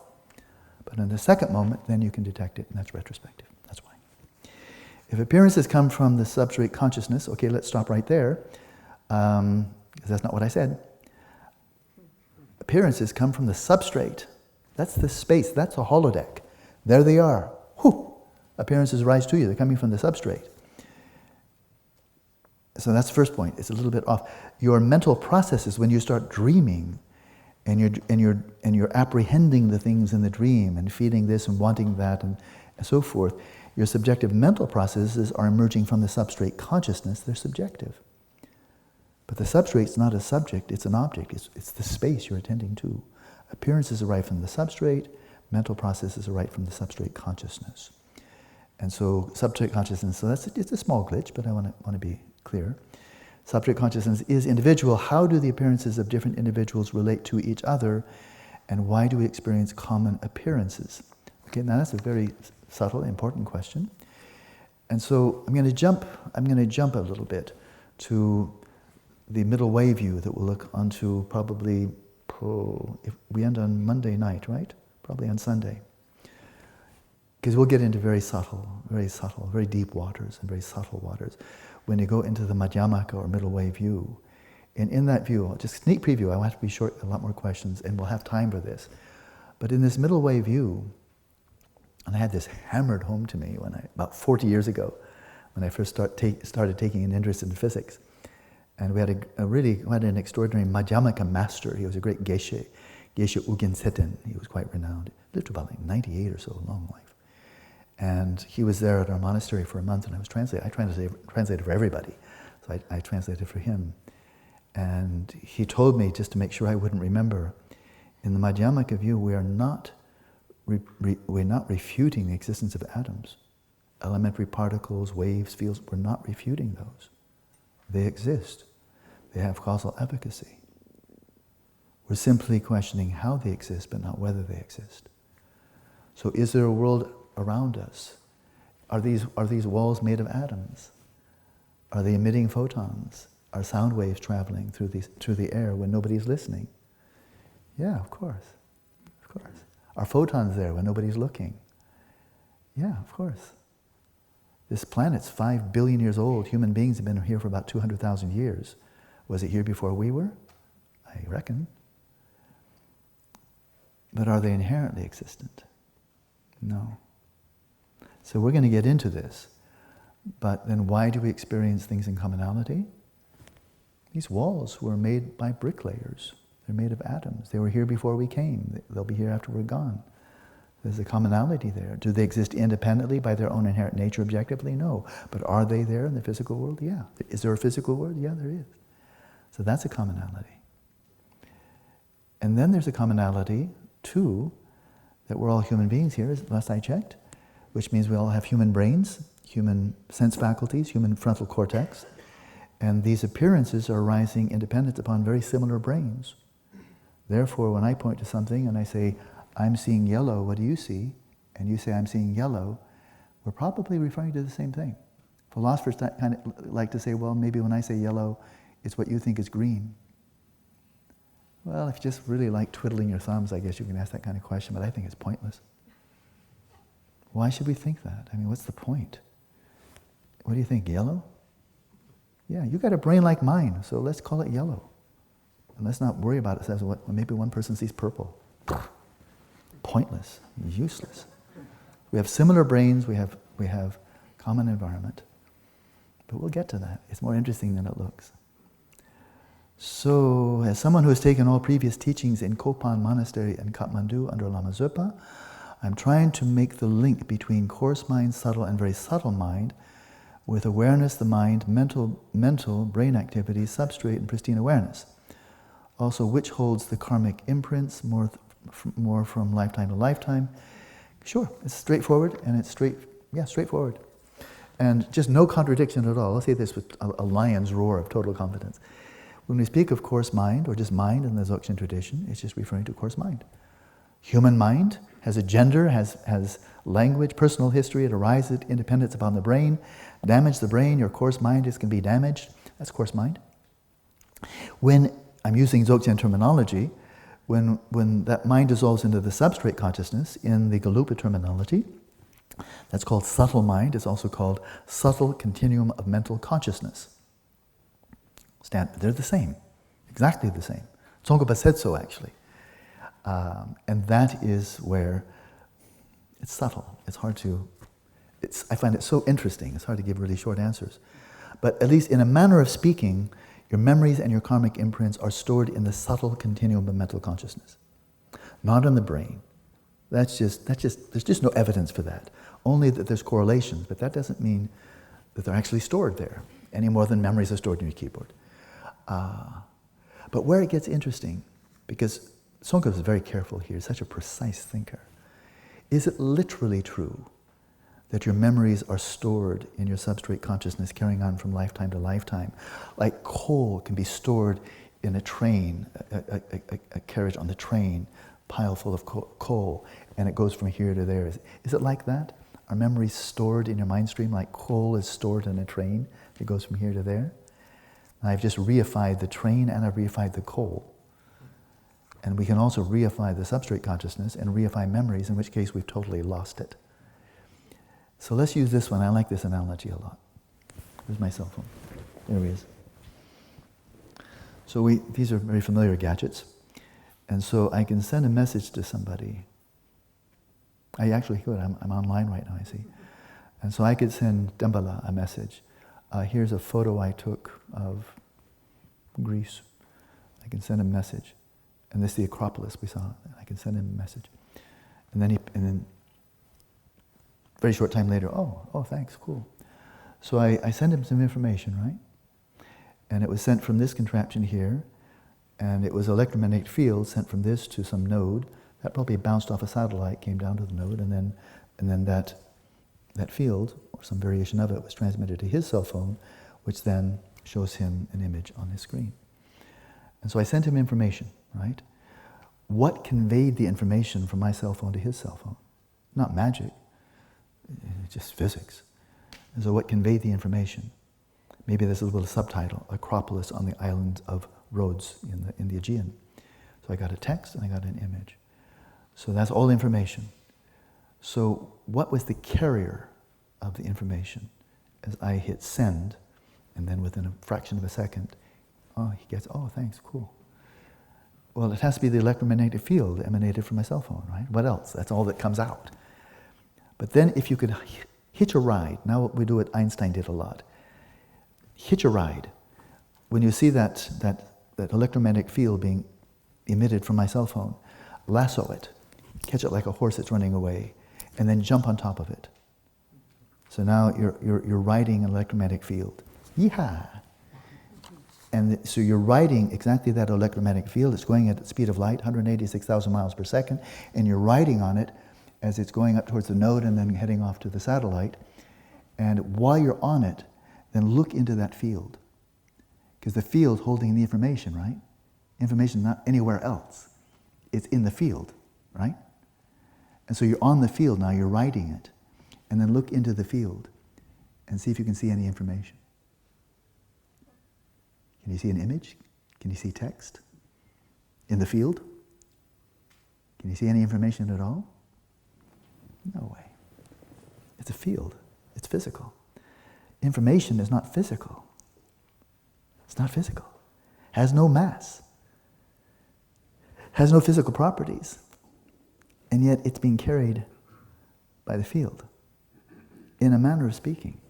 But in the second moment, then you can detect it, and that's retrospective. That's why. If appearances come from the substrate consciousness, okay, let's stop right there, because that's not what I said. Appearances come from the substrate. That's the space, that's a holodeck. There they are. Whew! Appearances rise to you, they're coming from the substrate. So that's the first point, it's a little bit off. Your mental processes, when you start dreaming, and you're apprehending the things in the dream, and feeling this and wanting that, and so forth, your subjective mental processes are emerging from the substrate consciousness, they're subjective. But the substrate's not a subject, it's an object, it's the space you're attending to. Appearances arise from the substrate, mental processes arise from the substrate consciousness. And so substrate consciousness, so it's a small glitch, but I want to be clear. Substrate consciousness is individual. How do the appearances of different individuals relate to each other, and why do we experience common appearances? Okay, now that's a very subtle, important question. And so I'm going to jump a little bit to the middle way view that we'll look onto probably, if we end on Monday night, right? Probably on Sunday. Because we'll get into very subtle, very deep waters and very subtle waters. When you go into the Madhyamaka or middle way view, and in that view, just sneak preview, I will have to be short, a lot more questions, and we'll have time for this. But in this middle way view, and I had this hammered home to me about 40 years ago, when I first started taking an interest in physics. And we had an extraordinary Madhyamaka master. He was a great Geshe Ugin Setten. He was quite renowned. Lived about like 98 or so, a long life. And he was there at our monastery for a month, and I translated for everybody. So I translated for him. And he told me, just to make sure I wouldn't remember, in the Madhyamaka view, we're not refuting the existence of atoms. Elementary particles, waves, fields, we're not refuting those. They exist. They have causal efficacy. We're simply questioning how they exist, but not whether they exist. So is there a world around us? Are these walls made of atoms? Are they emitting photons? Are sound waves traveling through the air when nobody's listening? Yeah, of course. Of course. Are photons there when nobody's looking? Yeah, of course. This planet's 5 billion years old. Human beings have been here for about 200,000 years. Was it here before we were? I reckon. But are they inherently existent? No. So we're going to get into this. But then why do we experience things in commonality? These walls were made by bricklayers. They're made of atoms. They were here before we came. They'll be here after we're gone. There's a commonality there. Do they exist independently by their own inherent nature objectively? No. But are they there in the physical world? Yeah. Is there a physical world? Yeah, there is. So that's a commonality. And then there's a commonality, too, that we're all human beings here, last I checked, which means we all have human brains, human sense faculties, human frontal cortex, and these appearances are arising independent upon very similar brains. Therefore, when I point to something and I say, I'm seeing yellow, what do you see? And you say, I'm seeing yellow, we're probably referring to the same thing. Philosophers kind of like to say, well, maybe when I say yellow, it's what you think is green. Well, if you just really like twiddling your thumbs, I guess you can ask that kind of question, but I think it's pointless. Why should we think that? I mean, what's the point? What do you think, yellow? Yeah, you got a brain like mine, so let's call it yellow. And let's not worry about it. Says, well, maybe one person sees purple. Pointless, useless. We have similar brains, we have common environment. But we'll get to that. It's more interesting than it looks. So, as someone who has taken all previous teachings in Kopan Monastery and Kathmandu under Lama Zopa, I'm trying to make the link between coarse mind, subtle, and very subtle mind, with awareness, the mind, mental brain activity, substrate, and pristine awareness. Also, which holds the karmic imprints more from lifetime to lifetime. Sure, it's straightforward, and it's straightforward. And just no contradiction at all. I'll say this with a lion's roar of total confidence. When we speak of coarse mind, or just mind in the Dzogchen tradition, it's just referring to coarse mind. Human mind has a gender, has language, personal history, it arises independence upon the brain. Damage the brain, your coarse mind can be damaged. That's coarse mind. When I'm using Dzogchen terminology, when that mind dissolves into the substrate consciousness, in the Galupa terminology, that's called subtle mind. It's also called subtle continuum of mental consciousness. They're the same, exactly the same. Tsongkhapa said so, actually. And that is where it's subtle. It's hard to, I find it so interesting. It's hard to give really short answers. But at least in a manner of speaking, your memories and your karmic imprints are stored in the subtle continuum of mental consciousness, not in the brain. There's just no evidence for that. Only that there's correlations, but that doesn't mean that they're actually stored there, any more than memories are stored in your keyboard. But where it gets interesting, because Tsongkhapa is very careful here, such a precise thinker, is it literally true that your memories are stored in your substrate consciousness carrying on from lifetime to lifetime? Like coal can be stored in a train, a carriage on the train, pile full of coal, and it goes from here to there. Is it like that? Are memories stored in your mind stream like coal is stored in a train? It goes from here to there? And I've just reified the train and I've reified the coal. And we can also reify the substrate consciousness and reify memories, in which case we've totally lost it. So let's use this one. I like this analogy a lot. Where's my cell phone? There he is. So these are very familiar gadgets. And so I can send a message to somebody. I actually could. I'm online right now, I see. And so I could send Dambala a message. Here's a photo I took of Greece. I can send a message. And this is the Acropolis we saw. I can send him a message. And then very short time later, oh, thanks, cool. So I sent him some information, right? And it was sent from this contraption here, and it was electromagnetic field sent from this to some node. That probably bounced off a satellite, came down to the node, and then that field, or some variation of it, was transmitted to his cell phone, which then shows him an image on his screen. And so I sent him information, right? What conveyed the information from my cell phone to his cell phone? Not magic, it's just physics. And so what conveyed the information? Maybe there's a little subtitle, Acropolis on the island of Rhodes in the Aegean. So I got a text and I got an image. So that's all information. So what was the carrier of the information? As I hit send, and then within a fraction of a second, he gets, thanks, cool. Well, it has to be the electromagnetic field emanated from my cell phone, right? What else? That's all that comes out. But then if you could hitch a ride, now we do what Einstein did a lot. Hitch a ride. When you see that electromagnetic field being emitted from my cell phone, lasso it, catch it like a horse that's running away, and then jump on top of it. So now you're riding an electromagnetic field. Yeehaw! And so you're riding exactly that electromagnetic field. It's going at the speed of light, 186,000 miles per second, and you're riding on it as it's going up towards the node and then heading off to the satellite. And while you're on it, then look into that field. Because the field's holding the information, right? Information not anywhere else. It's in the field, right? And so you're on the field now, you're riding it. And then look into the field and see if you can see any information. Can you see an image? Can you see text? In the field? Can you see any information at all? No way. It's a field. It's physical. Information is not physical. It's not physical. Has no mass. Has no physical properties. And yet it's being carried by the field, in a manner of speaking.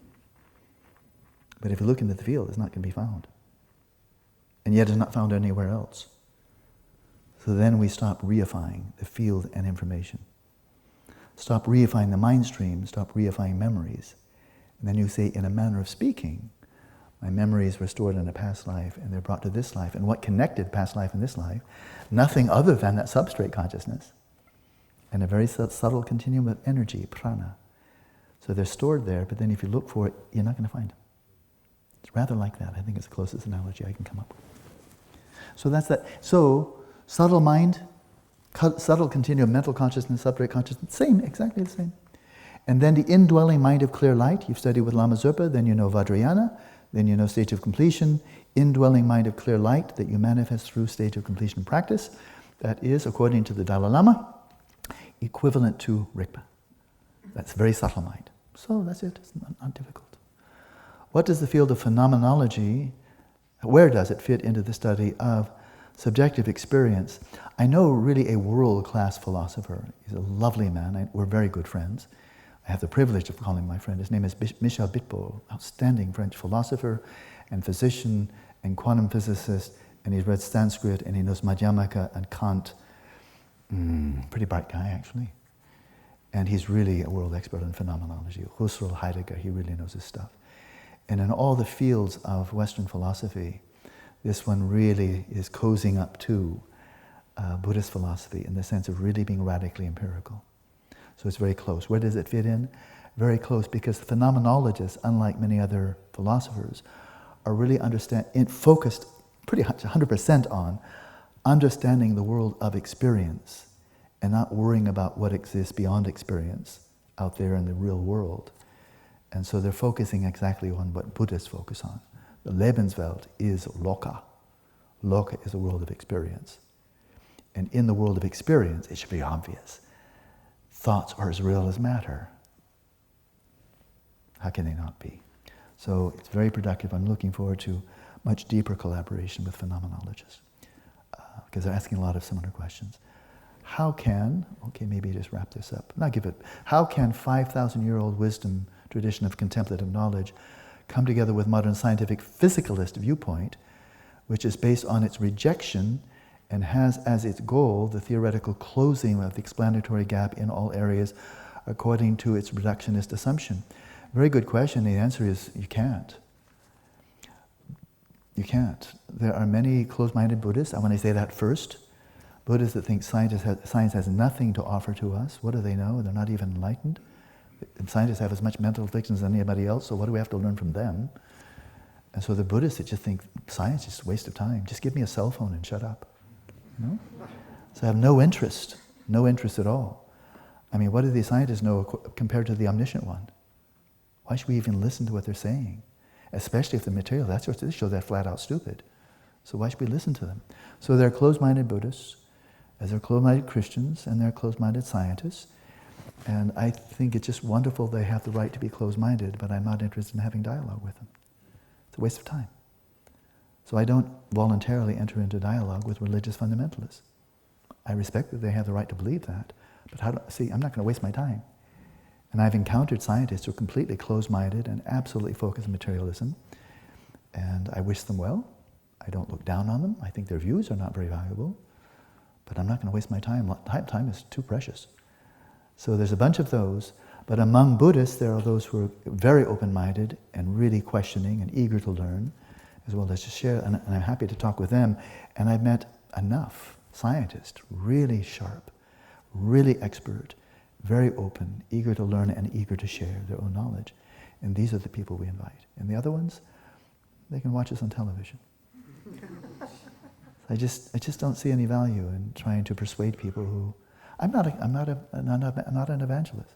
But if you look into the field, it's not going to be found. And yet it's not found anywhere else. So then we stop reifying the field and information. Stop reifying the mind stream, stop reifying memories. And then you say, in a manner of speaking, my memories were stored in a past life and they're brought to this life. And what connected past life and this life? Nothing other than that substrate consciousness. And a very subtle continuum of energy, prana. So they're stored there, but then if you look for it, you're not going to find them. It's rather like that. I think it's the closest analogy I can come up with. So that's that. So, subtle mind, subtle continuum, mental consciousness, substrate consciousness, same, exactly the same. And then the indwelling mind of clear light, you've studied with Lama Zopa, then you know Vajrayana, then you know stage of completion, indwelling mind of clear light that you manifest through stage of completion practice. That is, according to the Dalai Lama, equivalent to Rigpa. That's very subtle mind. So that's it, it's not difficult. What does the field of phenomenology, where does it fit into the study of subjective experience? I know really a world-class philosopher. He's a lovely man. We're very good friends. I have the privilege of calling him my friend. His name is Michel Bitbo, outstanding French philosopher and physician and quantum physicist, and he's read Sanskrit and he knows Madhyamaka and Kant. Pretty bright guy, actually. And he's really a world expert in phenomenology. Husserl, Heidegger, he really knows his stuff. And in all the fields of Western philosophy, this one really is cozying up to Buddhist philosophy in the sense of really being radically empirical. So it's very close. Where does it fit in? Very close, because the phenomenologists, unlike many other philosophers, are really focused pretty much 100% on understanding the world of experience and not worrying about what exists beyond experience out there in the real world. And so they're focusing exactly on what Buddhists focus on. The Lebenswelt is Loka. Loka is the world of experience. And in the world of experience, it should be obvious. Thoughts are as real as matter. How can they not be? So it's very productive. I'm looking forward to much deeper collaboration with phenomenologists because they're asking a lot of similar questions. How can, okay, maybe just wrap this up. How can 5,000-year-old wisdom tradition of contemplative knowledge come together with modern scientific physicalist viewpoint, which is based on its rejection and has as its goal the theoretical closing of the explanatory gap in all areas according to its reductionist assumption? Very good question. The answer is you can't. You can't. There are many closed-minded Buddhists. I want to say that first. Buddhists that think science has nothing to offer to us. What do they know? They're not even enlightened. And scientists have as much mental afflictions as anybody else, so what do we have to learn from them? And so the Buddhists that just think science is a waste of time. Just give me a cell phone and shut up. You know? So I have no interest at all. I mean, what do the scientists know compared to the omniscient one? Why should we even listen to what they're saying? Especially if the material, that's what this shows, they're flat out stupid. So why should we listen to them? So they're closed-minded Buddhists, as they're closed-minded Christians, and they're closed-minded scientists. And I think it's just wonderful they have the right to be closed-minded, but I'm not interested in having dialogue with them. It's a waste of time. So I don't voluntarily enter into dialogue with religious fundamentalists. I respect that they have the right to believe that, but I'm not going to waste my time. And I've encountered scientists who are completely closed-minded and absolutely focused on materialism, and I wish them well. I don't look down on them. I think their views are not very valuable, but I'm not going to waste my time. Time is too precious. So there's a bunch of those, but among Buddhists there are those who are very open-minded and really questioning and eager to learn, as well as to share, and I'm happy to talk with them. And I've met enough scientists, really sharp, really expert, very open, eager to learn and eager to share their own knowledge. And these are the people we invite. And the other ones, they can watch us on television. I just don't see any value in trying to persuade people who... I'm not an evangelist.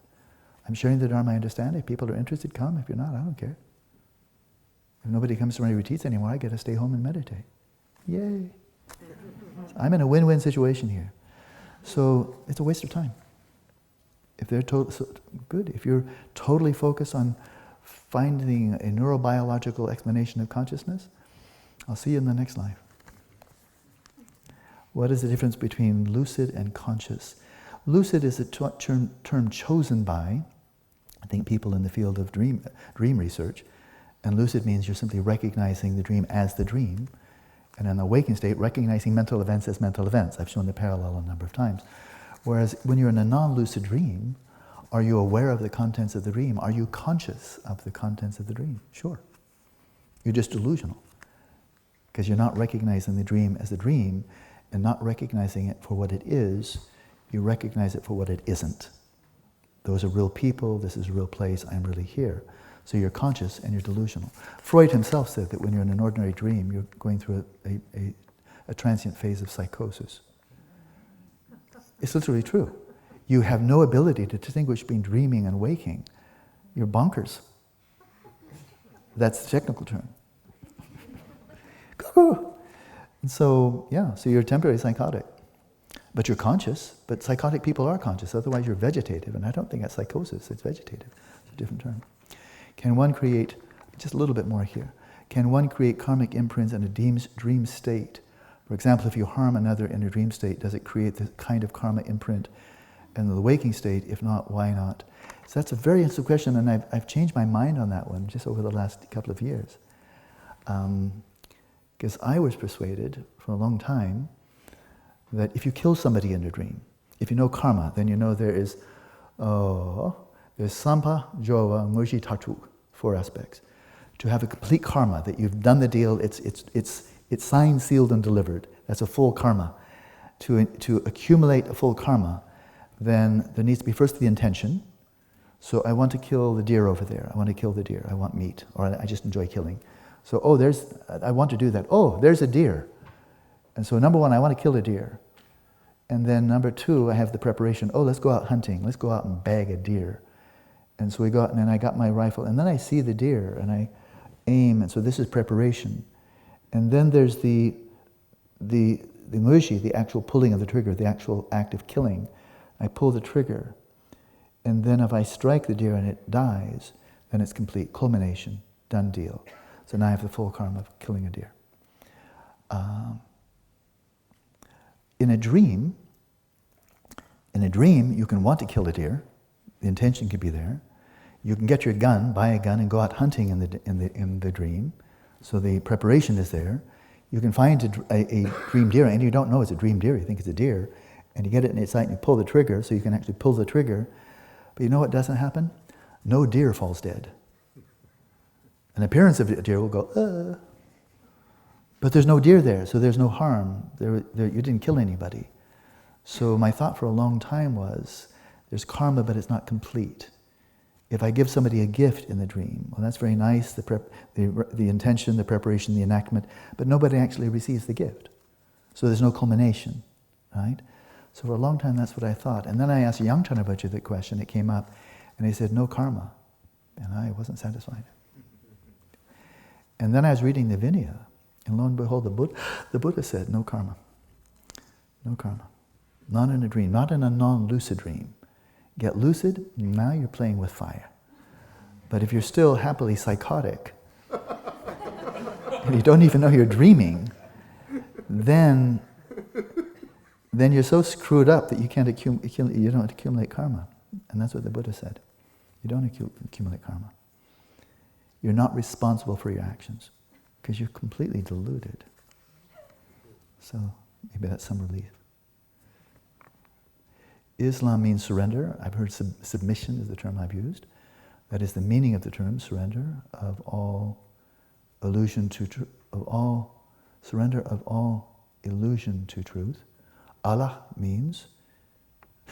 I'm sharing the Dharma I understand. If people are interested, come. If you're not, I don't care. If nobody comes to my retreats anymore, I get to stay home and meditate. Yay! So I'm in a win-win situation here. So it's a waste of time. If they're good, if you're totally focused on finding a neurobiological explanation of consciousness, I'll see you in the next life. What is the difference between lucid and conscious? Lucid is a term chosen by, I think, people in the field of dream research, and lucid means you're simply recognizing the dream as the dream, and in the waking state, recognizing mental events as mental events. I've shown the parallel a number of times. Whereas when you're in a non-lucid dream, are you aware of the contents of the dream? Are you conscious of the contents of the dream? Sure. You're just delusional, because you're not recognizing the dream as a dream, and not recognizing it for what it is, you recognize it for what it isn't. Those are real people, this is a real place, I'm really here. So you're conscious and you're delusional. Freud himself said that when you're in an ordinary dream, you're going through a transient phase of psychosis. It's literally true. You have no ability to distinguish between dreaming and waking. You're bonkers. That's the technical term. And so, so you're temporarily psychotic. But you're conscious, but psychotic people are conscious, otherwise you're vegetative, and I don't think that's psychosis, it's vegetative. It's a different term. Can one create, just a little bit more here, can one create karmic imprints in a dream state? For example, if you harm another in a dream state, does it create the kind of karma imprint in the waking state? If not, why not? So that's a very interesting question, and I've changed my mind on that one just over the last couple of years. Because I was persuaded for a long time that if you kill somebody in a dream, if you know karma, then you know there's sampa, jova, murji, tatu, 4 aspects. To have a complete karma, that you've done the deal, it's signed, sealed, and delivered. That's a full karma. To accumulate a full karma, then there needs to be first the intention. So I want to kill the deer over there. I want to kill the deer. I want meat, or I just enjoy killing. So, I want to do that. Oh, there's a deer. And so number 1, I want to kill a deer. And then number 2, I have the preparation. Oh, let's go out hunting. Let's go out and bag a deer. And so we go out, and then I got my rifle. And then I see the deer, and I aim. And so this is preparation. And then there's the mushi, the actual pulling of the trigger, the actual act of killing. I pull the trigger. And then if I strike the deer and it dies, then it's complete, culmination, done deal. So now I have the full karma of killing a deer. In a dream, you can want to kill a deer. The intention could be there. You can get your gun, buy a gun, and go out hunting in the dream. So the preparation is there. You can find a dream deer, and you don't know it's a dream deer. You think it's a deer, and you get it in its sight, and you pull the trigger, so you can actually pull the trigger. But you know what doesn't happen? No deer falls dead. An appearance of a deer will go, but there's no deer there, so there's no harm. You didn't kill anybody. So my thought for a long time was, there's karma, but it's not complete. If I give somebody a gift in the dream, well, that's very nice, the intention, the preparation, the enactment, but nobody actually receives the gift. So there's no culmination, right? So for a long time, that's what I thought. And then I asked Yangchen Rinpoche the question, it came up, and he said, no karma. And I wasn't satisfied. And then I was reading the Vinaya, and lo and behold, the Buddha said, no karma. No karma. Not in a dream, not in a non-lucid dream. Get lucid, now you're playing with fire. But if you're still happily psychotic, and you don't even know you're dreaming, then you're so screwed up that you can't you don't accumulate karma. And that's what the Buddha said. You don't accumulate karma. You're not responsible for your actions because you're completely deluded. So maybe that's some relief. Islam means surrender. I've heard submission is the term I've used. That is the meaning of the term, surrender of all illusion to surrender of all illusion to truth. Allah means,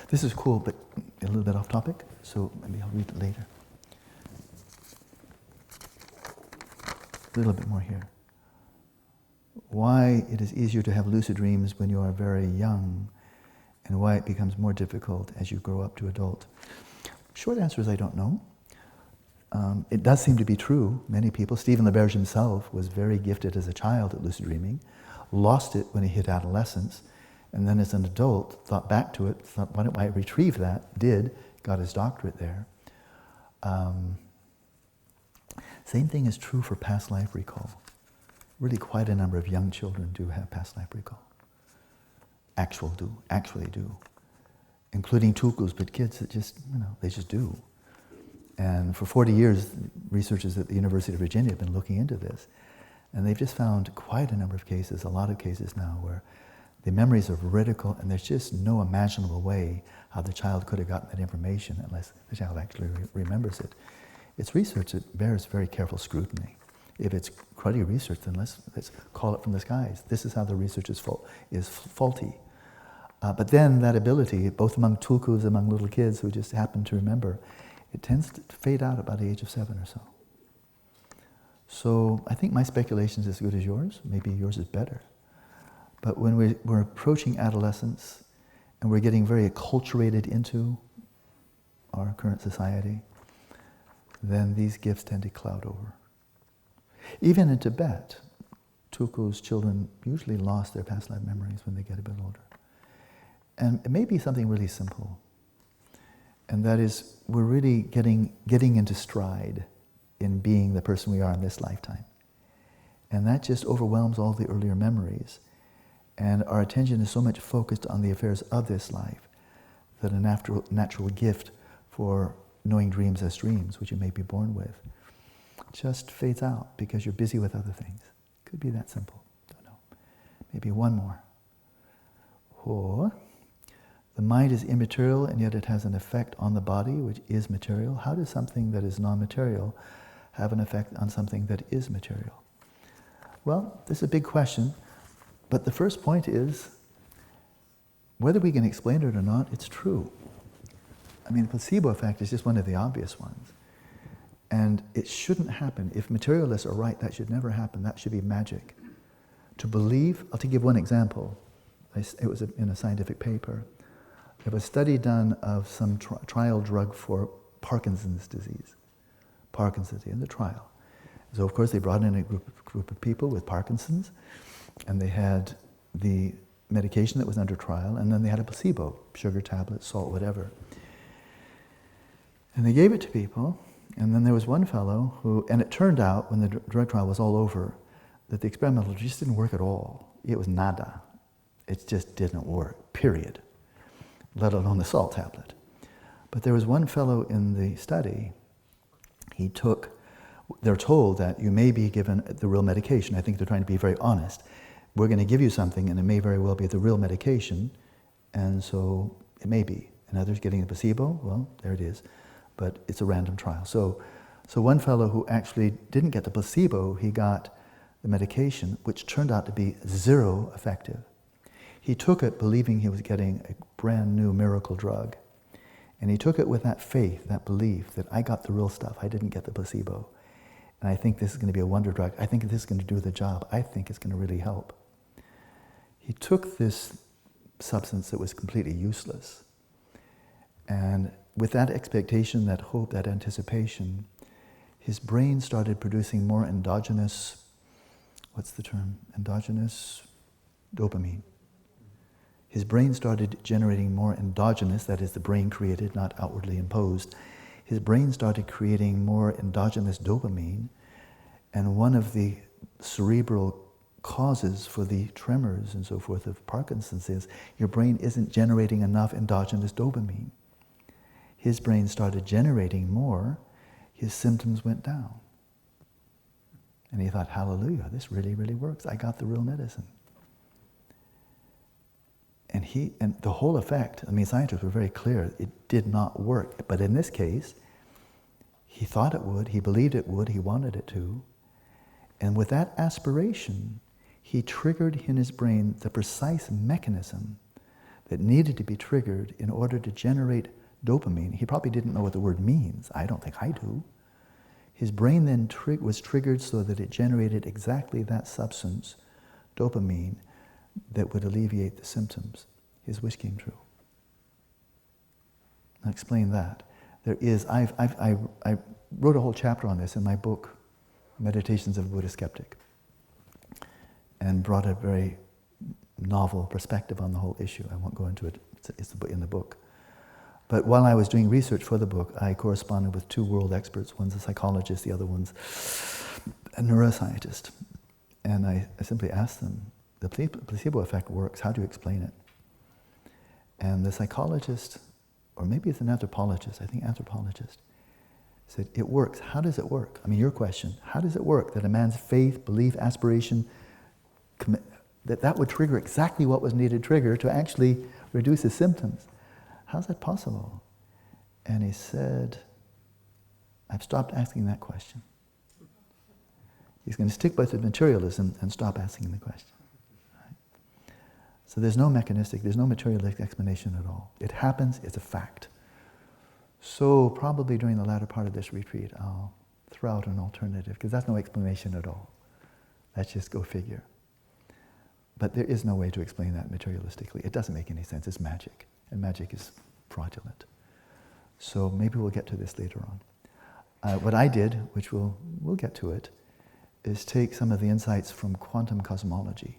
this is cool, but a little bit off topic, so maybe I'll read it later. A little bit more here. Why it is easier to have lucid dreams when you are very young, and why it becomes more difficult as you grow up to adult. Short answer is I don't know. It does seem to be true. Many people, Stephen LaBerge himself was very gifted as a child at lucid dreaming, lost it when he hit adolescence, and then as an adult thought back to it, thought, why don't I retrieve that? Did, got his doctorate there. Same thing is true for past life recall. Really quite a number of young children do have past life recall. Actually do. Including tulkus, but kids that just, they just do. And for 40 years, researchers at the University of Virginia have been looking into this. And they've just found quite a number of cases, a lot of cases now, where the memories are veridical and there's just no imaginable way how the child could have gotten that information unless the child actually remembers it. It's research that bears very careful scrutiny. If it's cruddy research, then let's call it from the skies. This is how the research is faulty. But then that ability, both among tulkus, among little kids who just happen to remember, it tends to fade out about the age of 7 or so. So I think my speculation is as good as yours. Maybe yours is better. But when we're approaching adolescence and we're getting very acculturated into our current society, then these gifts tend to cloud over. Even in Tibet, tulkus, children, usually lost their past life memories when they get a bit older. And it may be something really simple. And that is, we're really getting into stride in being the person we are in this lifetime. And that just overwhelms all the earlier memories. And our attention is so much focused on the affairs of this life that a natural gift for knowing dreams as dreams, which you may be born with, just fades out because you're busy with other things. Could be that simple. Don't know. Maybe one more. The mind is immaterial and yet it has an effect on the body, which is material. How does something that is non-material have an effect on something that is material? Well, this is a big question, but the first point is, whether we can explain it or not, it's true. I mean, the placebo effect is just one of the obvious ones. And it shouldn't happen. If materialists are right, that should never happen. That should be magic. To believe, I'll give one example. It was in a scientific paper. There was a study done of some trial drug for Parkinson's disease. In the trial. So of course they brought in a group of people with Parkinson's, and they had the medication that was under trial, and then they had a placebo, sugar tablets, salt, whatever. And they gave it to people, And then there was one fellow who, and it turned out when the drug trial was all over, that the experimental just didn't work at all. It was nada. It just didn't work, period, let alone the salt tablet. But there was one fellow in the study, they're told that you may be given the real medication. I think they're trying to be very honest. We're going to give you something, and it may very well be the real medication, and so it may be. And others getting a placebo, well, there it is. But it's a random trial. So one fellow who actually didn't get the placebo, he got the medication, which turned out to be zero effective. He took it believing he was getting a brand new miracle drug. And he took it with that faith, that belief that I got the real stuff, I didn't get the placebo. And I think this is going to be a wonder drug. I think this is going to do the job. I think it's going to really help. He took this substance that was completely useless. And with that expectation, that hope, that anticipation, his brain started producing more endogenous, what's the term? Endogenous dopamine. His brain started generating more endogenous, that is the brain created, not outwardly imposed. His brain started creating more endogenous dopamine, and one of the cerebral causes for the tremors and so forth of Parkinson's is your brain isn't generating enough endogenous dopamine. His brain started generating more, his symptoms went down. And he thought, hallelujah, this really, really works. I got the real medicine. And the whole effect, scientists were very clear, it did not work. But in this case, he thought it would, he believed it would, he wanted it to. And with that aspiration, he triggered in his brain the precise mechanism that needed to be triggered in order to generate dopamine. He probably didn't know what the word means. I don't think I do. His brain then was triggered so that it generated exactly that substance, dopamine, that would alleviate the symptoms. His wish came true. I'll explain that. I wrote a whole chapter on this in my book, Meditations of a Buddhist Skeptic, and brought a very novel perspective on the whole issue. I won't go into it. It's in the book. But while I was doing research for the book, I corresponded with two world experts. One's a psychologist, the other one's a neuroscientist. And I simply asked them, the placebo effect works, how do you explain it? And the psychologist, or maybe it's an anthropologist, I think anthropologist, said, it works. How does it work? Your question, how does it work that a man's faith, belief, aspiration, that would trigger exactly what was needed to trigger to actually reduce his symptoms? How's that possible? And he said, I've stopped asking that question. He's going to stick with the materialism and stop asking the question. Right? So there's no mechanistic, there's no materialistic explanation at all. It happens, it's a fact. So probably during the latter part of this retreat, I'll throw out an alternative, because that's no explanation at all. Let's just go figure. But there is no way to explain that materialistically. It doesn't make any sense, it's magic. And magic is fraudulent. So maybe we'll get to this later on. What I did, which we'll get to it, is take some of the insights from quantum cosmology,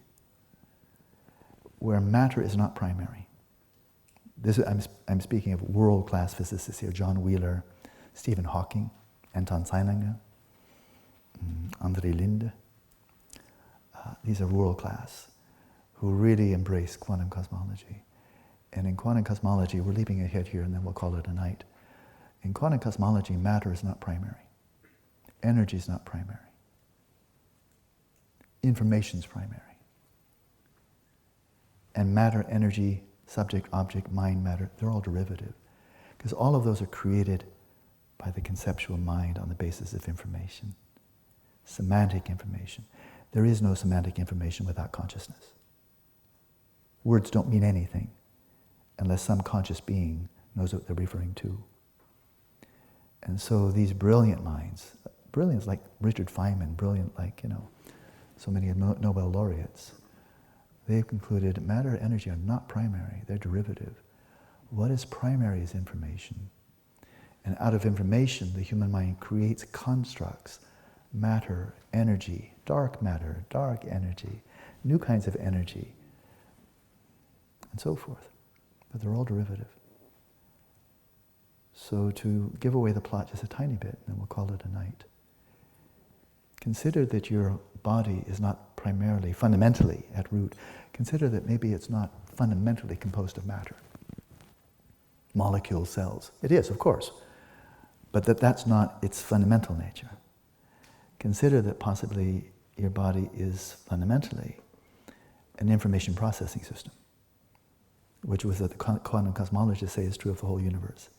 where matter is not primary. I'm speaking of world-class physicists here, John Wheeler, Stephen Hawking, Anton Zeilinger, André Linde. These are world-class, who really embrace quantum cosmology. And in quantum cosmology, we're leaping ahead here and then we'll call it a night. In quantum cosmology, matter is not primary. Energy is not primary. Information is primary. And matter, energy, subject, object, mind, matter, they're all derivative. Because all of those are created by the conceptual mind on the basis of information. Semantic information. There is no semantic information without consciousness. Words don't mean anything unless some conscious being knows what they're referring to. And so these brilliant minds, brilliant like Richard Feynman, brilliant like, so many Nobel laureates, they've concluded matter and energy are not primary, they're derivative. What is primary is information. And out of information, the human mind creates constructs, matter, energy, dark matter, dark energy, new kinds of energy, and so forth. But they're all derivative. So to give away the plot just a tiny bit, then we'll call it a night. Consider that your body is not primarily, fundamentally, at root. Consider that maybe it's not fundamentally composed of matter. Molecules, cells. It is, of course. But that's not its fundamental nature. Consider that possibly your body is fundamentally an information processing system, which was what the quantum cosmologists say is true of the whole universe.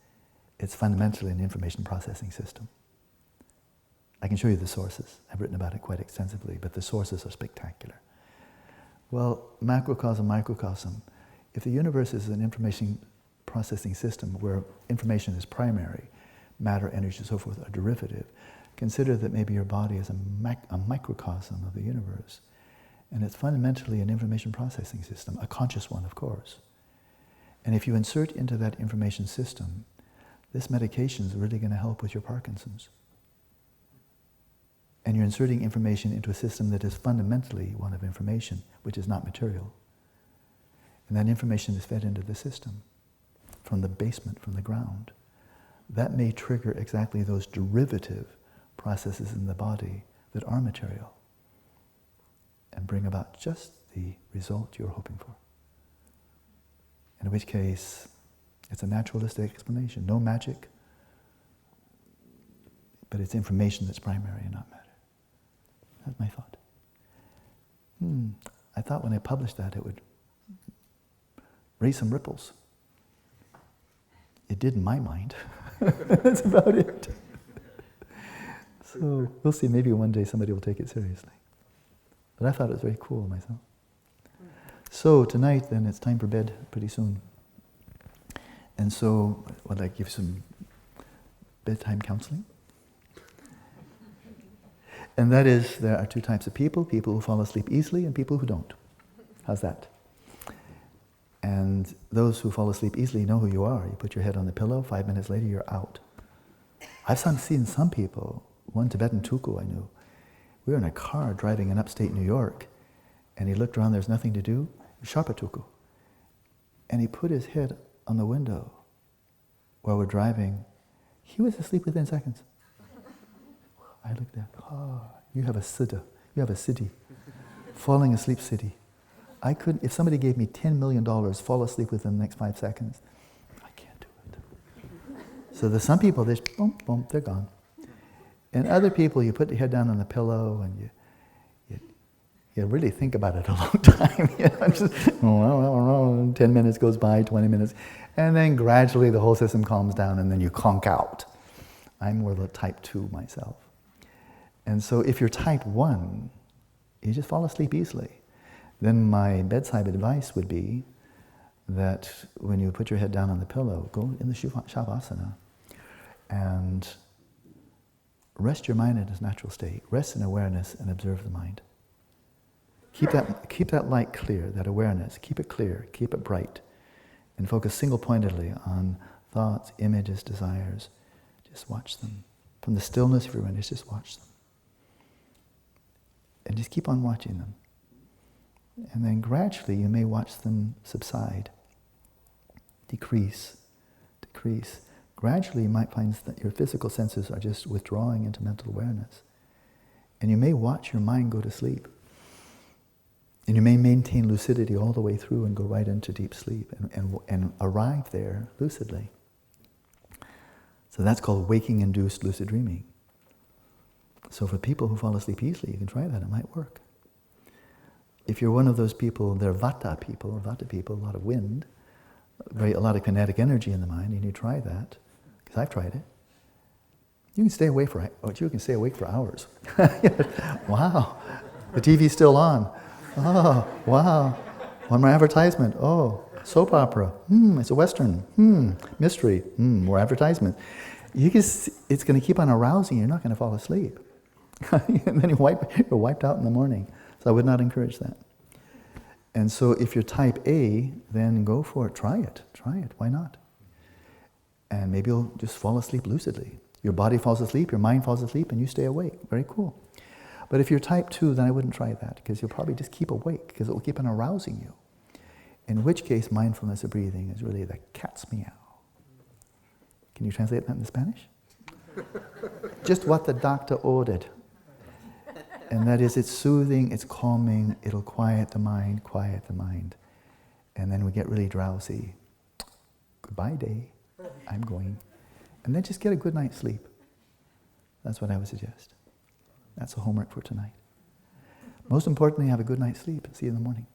It's fundamentally an information processing system. I can show you the sources. I've written about it quite extensively, but the sources are spectacular. Well, macrocosm, microcosm. If the universe is an information processing system where information is primary, matter, energy, and so forth are derivative, consider that maybe your body is a microcosm of the universe. And it's fundamentally an information processing system, a conscious one, of course. And if you insert into that information system, this medication is really going to help with your Parkinson's. And you're inserting information into a system that is fundamentally one of information, which is not material. And that information is fed into the system from the basement, from the ground. That may trigger exactly those derivative processes in the body that are material and bring about just the result you're hoping for. In which case, it's a naturalistic explanation, no magic, but it's information that's primary and not matter. That's my thought. I thought when I published that it would raise some ripples. It did in my mind. That's about it. So we'll see, maybe one day somebody will take it seriously. But I thought it was very cool myself. So tonight then it's time for bed pretty soon. And so would I give some bedtime counseling? And that is, there are two types of people who fall asleep easily and people who don't. How's that? And those who fall asleep easily know who you are. You put your head on the pillow, 5 minutes later you're out. I've seen some people, one Tibetan tuku I knew, we were in a car driving in upstate New York, and he looked around, there's nothing to do, Sharpa tuku. And he put his head on the window while we're driving. He was asleep within seconds. I looked at, you have a siddha, you have a siddhi, falling asleep siddhi. I couldn't, if somebody gave me $10 million, fall asleep within the next 5 seconds, I can't do it. So there's some people, they just boom, boom, they're gone. And other people, you put your head down on the pillow and you really think about it a long time. You know, just, 10 minutes goes by, 20 minutes, and then gradually the whole system calms down and then you conk out. I'm more the type 2 myself. And so if you're type 1, you just fall asleep easily. Then my bedside advice would be that when you put your head down on the pillow, go in the Shavasana and rest your mind in its natural state. Rest in awareness and observe the mind. Keep that light clear, that awareness. Keep it clear, keep it bright, and focus single-pointedly on thoughts, images, desires. Just watch them. From the stillness of your awareness, just watch them. And just keep on watching them. And then gradually you may watch them subside, decrease. Gradually you might find that your physical senses are just withdrawing into mental awareness. And you may watch your mind go to sleep. And you may maintain lucidity all the way through and go right into deep sleep and arrive there lucidly. So that's called waking-induced lucid dreaming. So for people who fall asleep easily, you can try that, it might work. If you're one of those people, they're vata people, a lot of wind, a lot of kinetic energy in the mind, and you try that, because I've tried it. You can stay awake for hours. Wow, the TV's still on. Oh, wow, one more advertisement. Oh, soap opera. It's a Western. Mystery. More advertisement. It's going to keep on arousing you. You're not going to fall asleep. And then you're wiped out in the morning. So I would not encourage that. And so if you're type A, then go for it. Try it. Why not? And maybe you'll just fall asleep lucidly. Your body falls asleep, your mind falls asleep, and you stay awake. Very cool. But if you're type 2, then I wouldn't try that, because you'll probably just keep awake, because it will keep on arousing you. In which case, mindfulness of breathing is really the cat's meow. Can you translate that into Spanish? Just what the doctor ordered. And that is, it's soothing, it's calming, it'll quiet the mind. And then we get really drowsy. Goodbye, day. I'm going. And then just get a good night's sleep. That's what I would suggest. That's the homework for tonight. Most importantly, have a good night's sleep. See you in the morning.